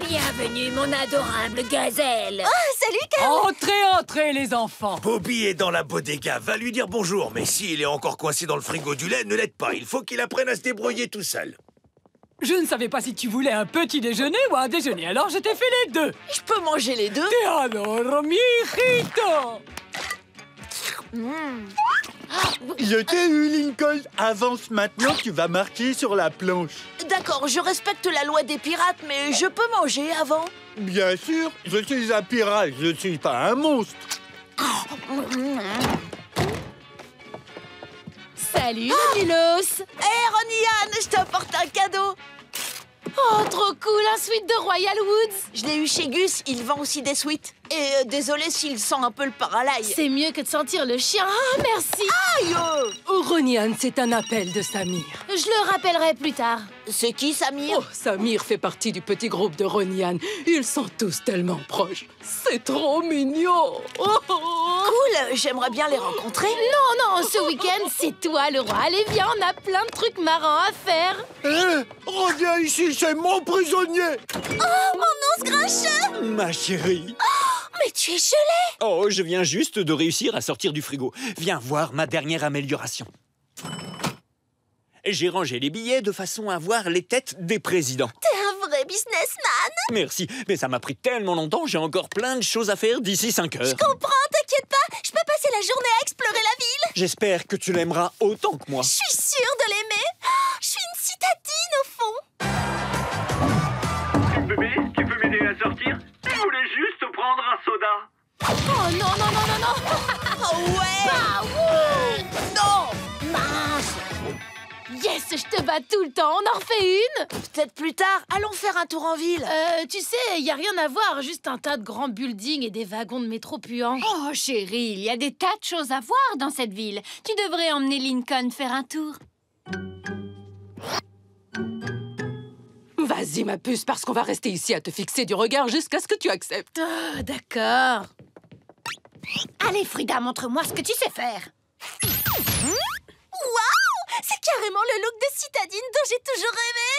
Bienvenue, mon adorable gazelle.
Oh, salut, Carl.
Entrez, les enfants.
Bobby est dans la bodega. Va lui dire bonjour. Mais s'il est encore coincé dans le frigo du lait, ne l'aide pas. Il faut qu'il apprenne à se débrouiller tout seul.
Je ne savais pas si tu voulais un petit déjeuner ou un déjeuner, alors je t'ai fait les deux.
Je peux manger les deux?
Te adoro, mijito.
Je t'ai eu, Lincoln. Avance maintenant, tu vas marcher sur la planche.
D'accord, je respecte la loi des pirates, mais je peux manger avant?
Bien sûr, je suis un pirate, je suis pas un monstre.
Salut, Milos.
Hé, Ronny-Anne, je t'apporte un cadeau.
Oh, trop cool, un sweat de Royal Woods.
Je l'ai eu chez Gus, il vend aussi des sweats. Et désolé s'il sent un peu le paralaï.
C'est mieux que de sentir le chien. Ah, merci.
Aïe!
Oh, Ronny-Anne, c'est un appel de Samir.
Je le rappellerai plus tard.
C'est qui, Samir?
Oh, Samir fait partie du petit groupe de Ronny-Anne. Ils sont tous tellement proches. C'est trop mignon. Oh.
Cool, j'aimerais bien les rencontrer.
Non, ce week-end, c'est toi le roi. Allez, viens, on a plein de trucs marrants à faire.
Hé, reviens ici, c'est mon prisonnier.
Oh, mon os grincheux!
Ma chérie.
Mais tu es gelé!
Oh, je viens juste de réussir à sortir du frigo. Viens voir ma dernière amélioration. J'ai rangé les billets de façon à voir les têtes des présidents.
T'es un vrai businessman!
Merci, mais ça m'a pris tellement longtemps, j'ai encore plein de choses à faire d'ici 5 heures.
Je comprends, t'inquiète pas, je peux passer la journée à explorer la ville!
J'espère que tu l'aimeras autant que moi.
Je suis sûre de l'aimer! Oh, je suis une citadine, au fond!
Bébé, tu peux m'aider à sortir? Je voulais juste prendre un soda.
Oh non.
Oh ouais!
Ah, ouais.
Non!
Mince. Yes, je te bats tout le temps. On en refait une?
Peut-être plus tard. Allons faire un tour en ville.
Tu sais, y a rien à voir. Juste un tas de grands buildings et des wagons de métro puants.
Oh, chérie, il y a des tas de choses à voir dans cette ville. Tu devrais emmener Lincoln faire un tour.
Vas-y, ma puce, parce qu'on va rester ici à te fixer du regard jusqu'à ce que tu acceptes.
Ah, d'accord. Allez, Frida, montre-moi ce que tu sais faire.
Waouh! C'est carrément le look de citadine dont j'ai toujours rêvé!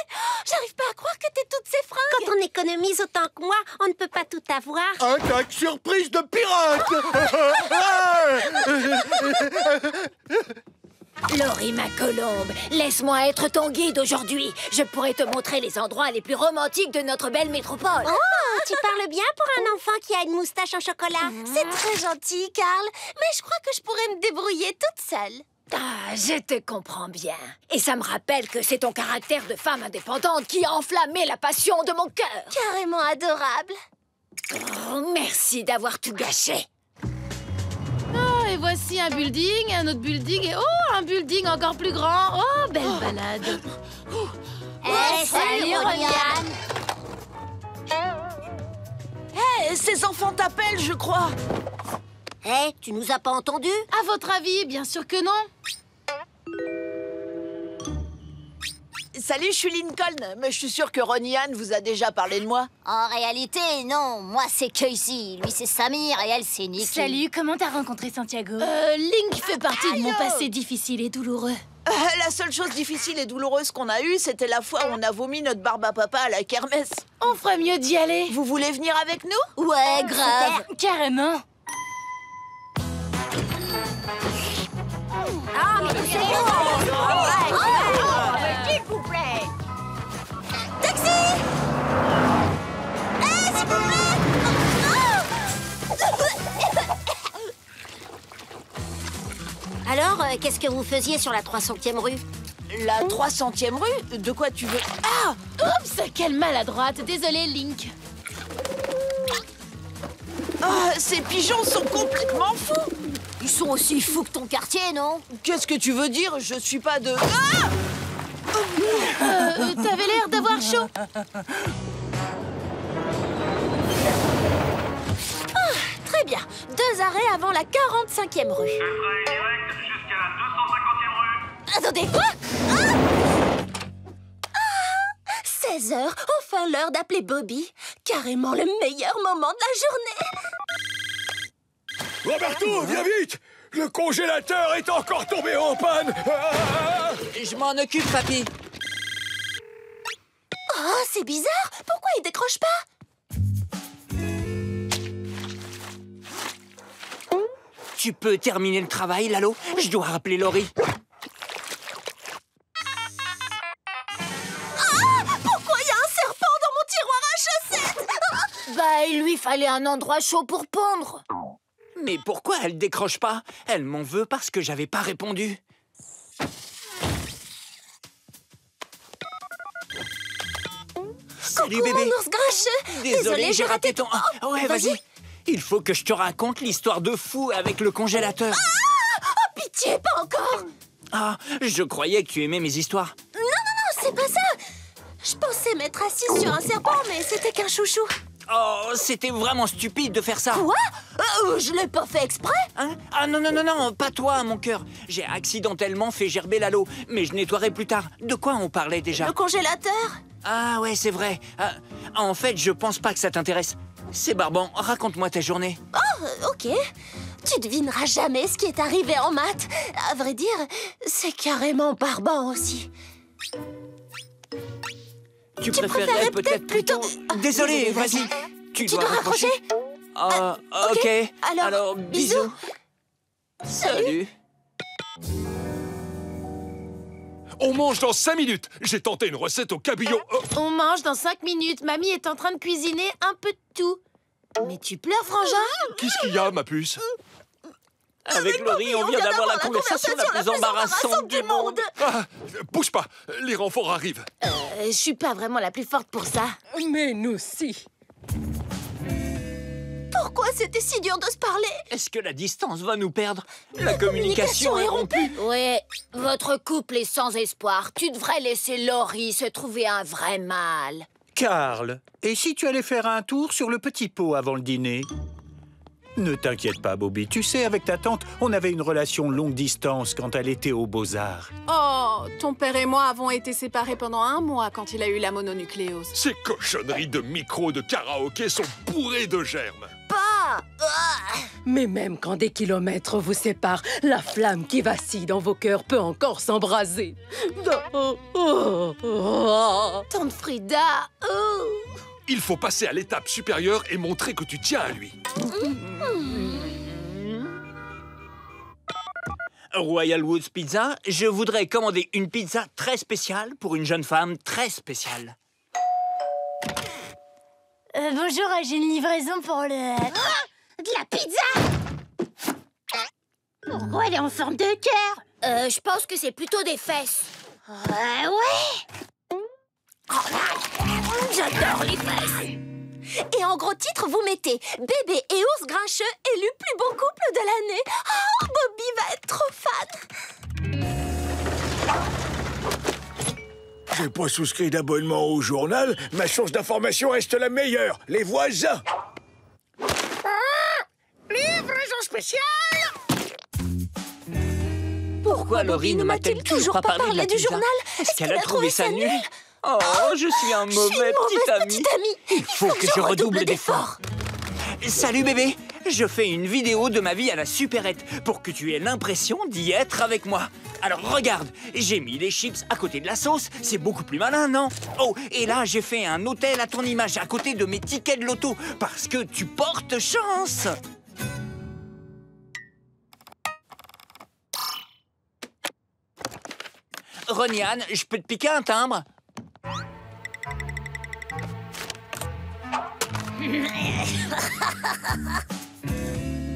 J'arrive pas à croire que t'aies toutes ces fringues!
Quand on économise autant que moi, on ne peut pas tout avoir.
Attaque surprise de pirate.
Laurie, ma colombe, laisse-moi être ton guide aujourd'hui. Je pourrais te montrer les endroits les plus romantiques de notre belle métropole.
Oh, tu parles bien pour un enfant qui a une moustache en chocolat. C'est très gentil, Carl, mais je crois que je pourrais me débrouiller toute seule.
Ah, je te comprends bien. Et ça me rappelle que c'est ton caractère de femme indépendante qui a enflammé la passion de mon cœur.
Carrément adorable.
Oh, merci d'avoir tout gâché.
Oh, et voici un building, un autre building et oh, un building encore plus grand. Oh, belle balade.
Salut, Ronny-Anne.
Hé, ces enfants t'appellent, je crois.
Hé, tu nous as pas entendus?
À votre avis, bien sûr que non.
Salut, je suis Lincoln, mais je suis sûre que Ronny-Anne vous a déjà parlé de moi.
En réalité, non. Moi, c'est Casey. Lui, c'est Samir et elle, c'est Nikki.
Salut, comment t'as rencontré Santiago?
Link fait partie de mon passé difficile et douloureux.
La seule chose difficile et douloureuse qu'on a eue, c'était la fois où on a vomi notre barbe à papa à la kermesse.
On ferait mieux d'y aller.
Vous voulez venir avec nous?
Ouais, grave.
Carrément.
Ah, mais c'est s'il vous plaît. Taxi! S'il vous plaît! Alors, qu'est-ce que vous faisiez sur la 300e rue?
La 300e rue? De quoi tu veux? Ah!
Oups, quelle maladroite. Désolée, Link.
Ah, ces pigeons sont complètement fous!
Ils sont aussi fous que ton quartier, non?
Qu'est-ce que tu veux dire? Je suis pas de...
T'avais l'air d'avoir chaud.
Très bien. 2 arrêts avant la 45e rue.
Direct jusqu'à la 250e rue.
Attendez, quoi? 16 heures, enfin l'heure d'appeler Bobby. Carrément le meilleur moment de la journée.
Roberto, viens vite! Le congélateur est encore tombé en panne!
Je m'en occupe, papy.
Oh, c'est bizarre. Pourquoi il décroche pas?
Tu peux terminer le travail, Lalo? Je dois rappeler Laurie.
Ah!
fallait un endroit chaud pour pondre.
Mais pourquoi elle décroche pas? Elle m'en veut parce que j'avais pas répondu. Salut
Coucou,
bébé.
mon ours grincheux.
Désolé, j'ai raté ton... ouais, vas-y. Il faut que je te raconte l'histoire de fou avec le congélateur.
Oh, pitié, pas encore.
Ah, je croyais que tu aimais mes histoires.
Non, c'est pas ça. Je pensais m'être assise sur un serpent, mais c'était qu'un chouchou.
Oh, c'était vraiment stupide de faire ça.
Quoi? Je l'ai pas fait exprès.
Hein? Ah non, pas toi, mon cœur. J'ai accidentellement fait gerber l'eau, mais je nettoierai plus tard. De quoi on parlait déjà?
Le congélateur?
Ah ouais, c'est vrai. En fait, je pense pas que ça t'intéresse. C'est barbant, raconte-moi ta journée.
Oh, ok. Tu devineras jamais ce qui est arrivé en maths. À vrai dire, c'est carrément barbant aussi.
Tu préférerais peut-être plutôt... Désolé, vas-y. Tu dois raccrocher. Ok. Alors, bisous. Salut.
On mange dans 5 minutes. J'ai tenté une recette au cabillaud.
On mange dans 5 minutes. Mamie est en train de cuisiner un peu de tout. Mais tu pleures, Frangin?
Qu'est-ce qu'il y a, ma puce?
Avec Laurie, on vient d'avoir la conversation la plus embarrassante du monde.
Ah, bouge pas, les renforts arrivent.
Je suis pas vraiment la plus forte pour ça.
Mais nous, si.
Pourquoi c'était si dur de se parler?
Est-ce que la distance va nous perdre? La communication est rompue.
Oui, votre couple est sans espoir. Tu devrais laisser Laurie se trouver un vrai mâle.
Carl, et si tu allais faire un tour sur le petit pot avant le dîner? Ne t'inquiète pas, Bobby. Tu sais, avec ta tante, on avait une relation longue distance quand elle était aux Beaux-Arts.
Oh, ton père et moi avons été séparés pendant 1 mois quand il a eu la mononucléose.
Ces cochonneries de micro de karaoké sont bourrées de germes.
Mais même quand des kilomètres vous séparent, la flamme qui vacille dans vos cœurs peut encore s'embraser.
Tante Frida.
Il faut passer à l'étape supérieure et montrer que tu tiens à lui.
Royal Woods Pizza, je voudrais commander une pizza très spéciale pour une jeune femme très spéciale.
Bonjour, j'ai une livraison pour le... de la pizza! Pourquoi elle est en forme de cœur?
Je pense que c'est plutôt des fesses.
Ouais!
J'adore les fesses. Et en gros titre, vous mettez Bébé et ours grincheux élu plus beau couple de l'année. Oh, Bobby va être trop fan.
J'ai pas souscrit d'abonnement au journal. Ma source d'information reste la meilleure. Les voisins.
Livraison spéciale.
Pourquoi Laurie ne m'a-t-elle toujours pas parlé de la
du
pizza?
journal?
Est-ce qu'elle a trouvé ça nul? Oh, je suis un mauvais petit ami. Il faut que je redouble d'efforts. Salut bébé, je fais une vidéo de ma vie à la supérette pour que tu aies l'impression d'y être avec moi. Alors regarde, j'ai mis les chips à côté de la sauce, c'est beaucoup plus malin, non? Oh, et là j'ai fait un hôtel à ton image à côté de mes tickets de loto parce que tu portes chance. Roniane, je peux te piquer un timbre?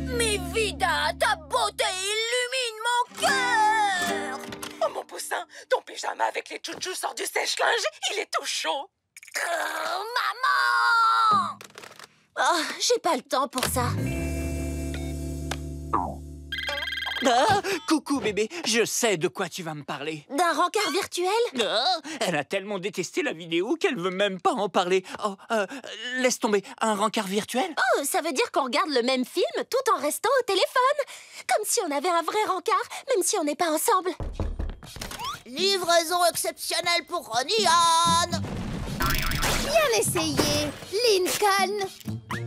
Mais Vida, ta beauté illumine mon cœur.
Oh mon poussin, ton pyjama avec les chouchous sort du sèche-linge, il est tout chaud.
Maman! Oh, j'ai pas le temps pour ça.
Ah, coucou bébé, je sais de quoi tu vas me parler.
D'un rencard virtuel?
Ah, elle a tellement détesté la vidéo qu'elle veut même pas en parler. Oh, laisse tomber, un rencard virtuel?
Oh, ça veut dire qu'on regarde le même film tout en restant au téléphone. Comme si on avait un vrai rencard, même si on n'est pas ensemble.
Livraison exceptionnelle pour Roniane.
Bien essayé, Lincoln.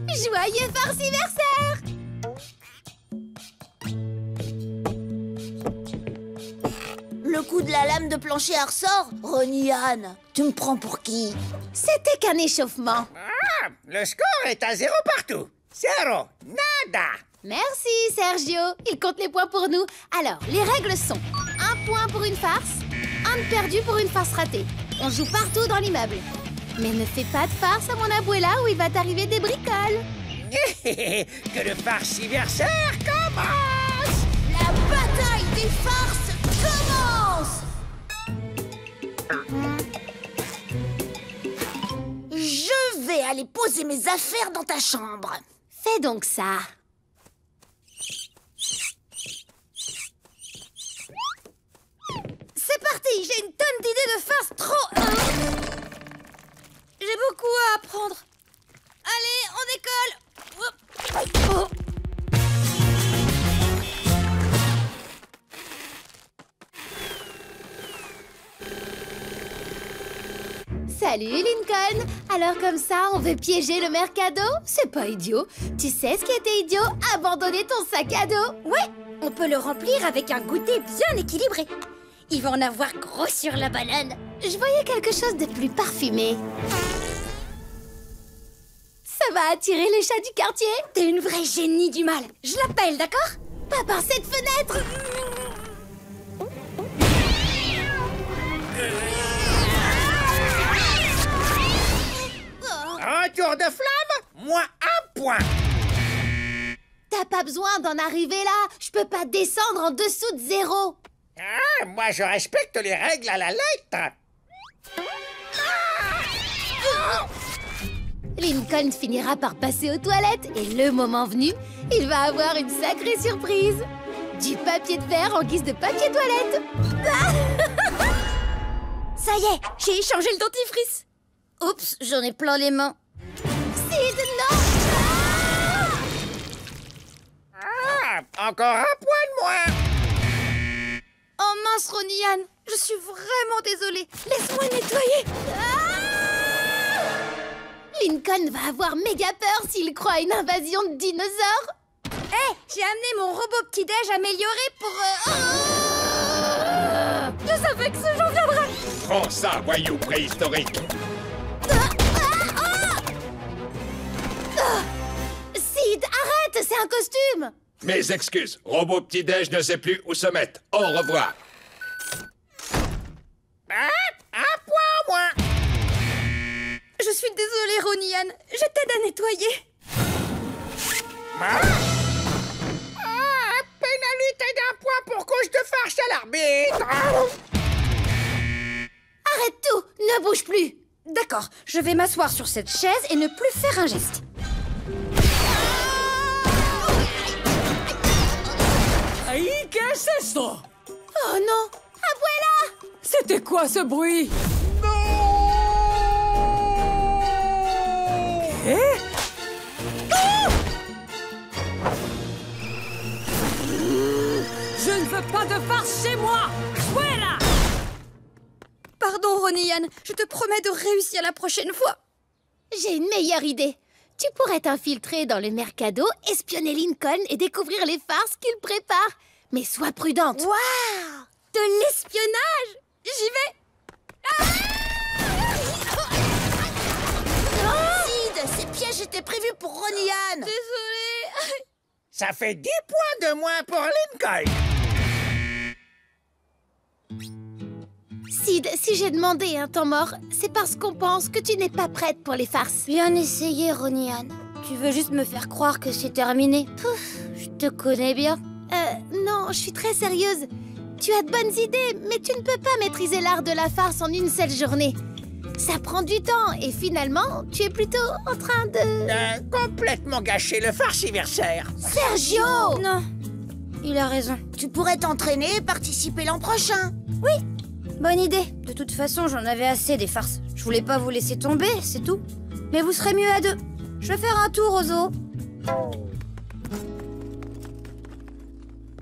Joyeux farciversaire.
Le coup de la lame de plancher à ressort? Roniane, tu me prends pour qui?
C'était qu'un échauffement.
Ah, le score est à 0 partout. 0, nada.
Merci, Sergio. Il compte les points pour nous. Alors, les règles sont 1 point pour une farce, 1 de perdu pour une farce ratée. On joue partout dans l'immeuble. Mais ne fais pas de farce à mon abuela ou il va t'arriver des bricoles.
Que le farciversaire commence!
La bataille des farces commence! Je vais aller poser mes affaires dans ta chambre.
Fais donc ça. C'est parti, j'ai une tonne d'idées de farce trop... J'ai beaucoup à apprendre. Allez, on décolle. Oh. Salut Lincoln. Alors comme ça, on veut piéger le mercado? C'est pas idiot. Tu sais ce qui était idiot? Abandonner ton sac à dos.
Ouais, on peut le remplir avec un goûter bien équilibré. Il va en avoir gros sur la banane.
Je voyais quelque chose de plus parfumé. Ça va attirer les chats du quartier.
T'es une vraie génie du mal. Je l'appelle, d'accord?
Pas par cette fenêtre.
Un tour de flamme, moins 1 point.
T'as pas besoin d'en arriver là. Je peux pas descendre en dessous de 0.
Ah, moi je respecte les règles à la lettre.
Lincoln finira par passer aux toilettes et le moment venu, il va avoir une sacrée surprise. Du papier de verre en guise de papier toilette.
Ça y est, j'ai échangé le dentifrice. Oups, j'en ai plein les mains.
Sid, non!
Encore un point de moins.
Oh mince, Ronnie-Anne, je suis vraiment désolée. Laisse-moi nettoyer. Lincoln va avoir méga peur s'il croit à une invasion de dinosaures.
Hé, j'ai amené mon robot petit-déj amélioré pour...
Je savais que ce jour viendrait.
Prends ça, voyou préhistorique.
Sid, arrête, c'est un costume.
Mes excuses, robot petit-déj ne sait plus où se mettre. Au revoir.
Un point en moins.
Je suis désolée, Ronnie-Anne. Je t'aide à nettoyer.
Pénalité d'1 point pour cause de farce à l'arbitre.
Arrête tout, ne bouge plus.
D'accord, je vais m'asseoir sur cette chaise et ne plus faire un geste.
Aïe, qu'est-ce que c'est ça?
Oh non, Abuela!
C'était quoi ce bruit? Je ne veux pas de farce chez moi! Voilà!
Pardon, Ronnie-Anne, je te promets de réussir la prochaine fois.
J'ai une meilleure idée. Tu pourrais t'infiltrer dans le mercado, espionner Lincoln et découvrir les farces qu'il prépare. Mais sois prudente.
Waouh! De l'espionnage! J'y vais!
Sid, ces pièges étaient prévus pour Ronnie-Anne.
Désolée.
Ça fait 10 points de moins pour Lincoln.
Sid, si j'ai demandé un temps mort, c'est parce qu'on pense que tu n'es pas prête pour les farces.
Bien essayé, Ronnie-Anne. Tu veux juste me faire croire que c'est terminé. Pouf, je te connais bien.
Non, je suis très sérieuse. Tu as de bonnes idées, mais tu ne peux pas maîtriser l'art de la farce en une seule journée. Ça prend du temps et finalement, tu es plutôt en train de...
Complètement gâcher le farciversaire.
Sergio!
Non, il a raison.
Tu pourrais t'entraîner et participer l'an prochain.
Oui, bonne idée. De toute façon, j'en avais assez des farces. Je voulais pas vous laisser tomber, c'est tout. Mais vous serez mieux à deux. Je vais faire un tour au zoo.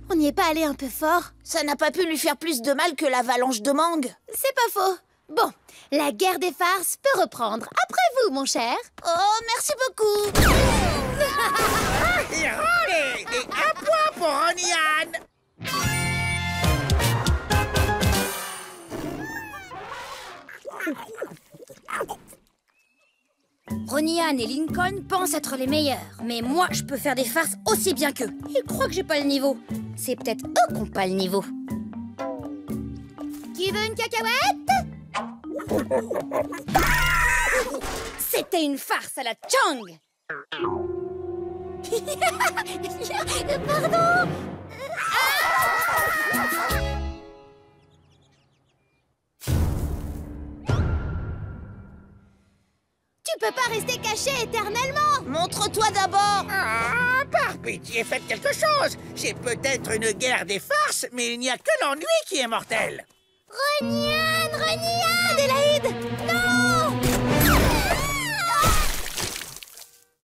On n'y est pas allé un peu fort?
Ça n'a pas pu lui faire plus de mal que l'avalanche de mangue.
C'est pas faux. Bon, la guerre des farces peut reprendre. Après vous, mon cher.
Oh, merci beaucoup.
Et 1 point pour Ronnie-Anne.
Ronnie-Anne et Lincoln pensent être les meilleurs. Mais moi, je peux faire des farces aussi bien qu'eux. Ils croient que j'ai pas le niveau. C'est peut-être eux qui n'ont pas le niveau.
Qui veut une cacahuète?
C'était une farce à la Chang. Pardon.
Tu peux pas rester caché éternellement.
Montre-toi d'abord.
Ah, par pitié, faites quelque chose. C'est peut-être une guerre des farces, mais il n'y a que l'ennui qui est mortel.
Roniane, Roniane!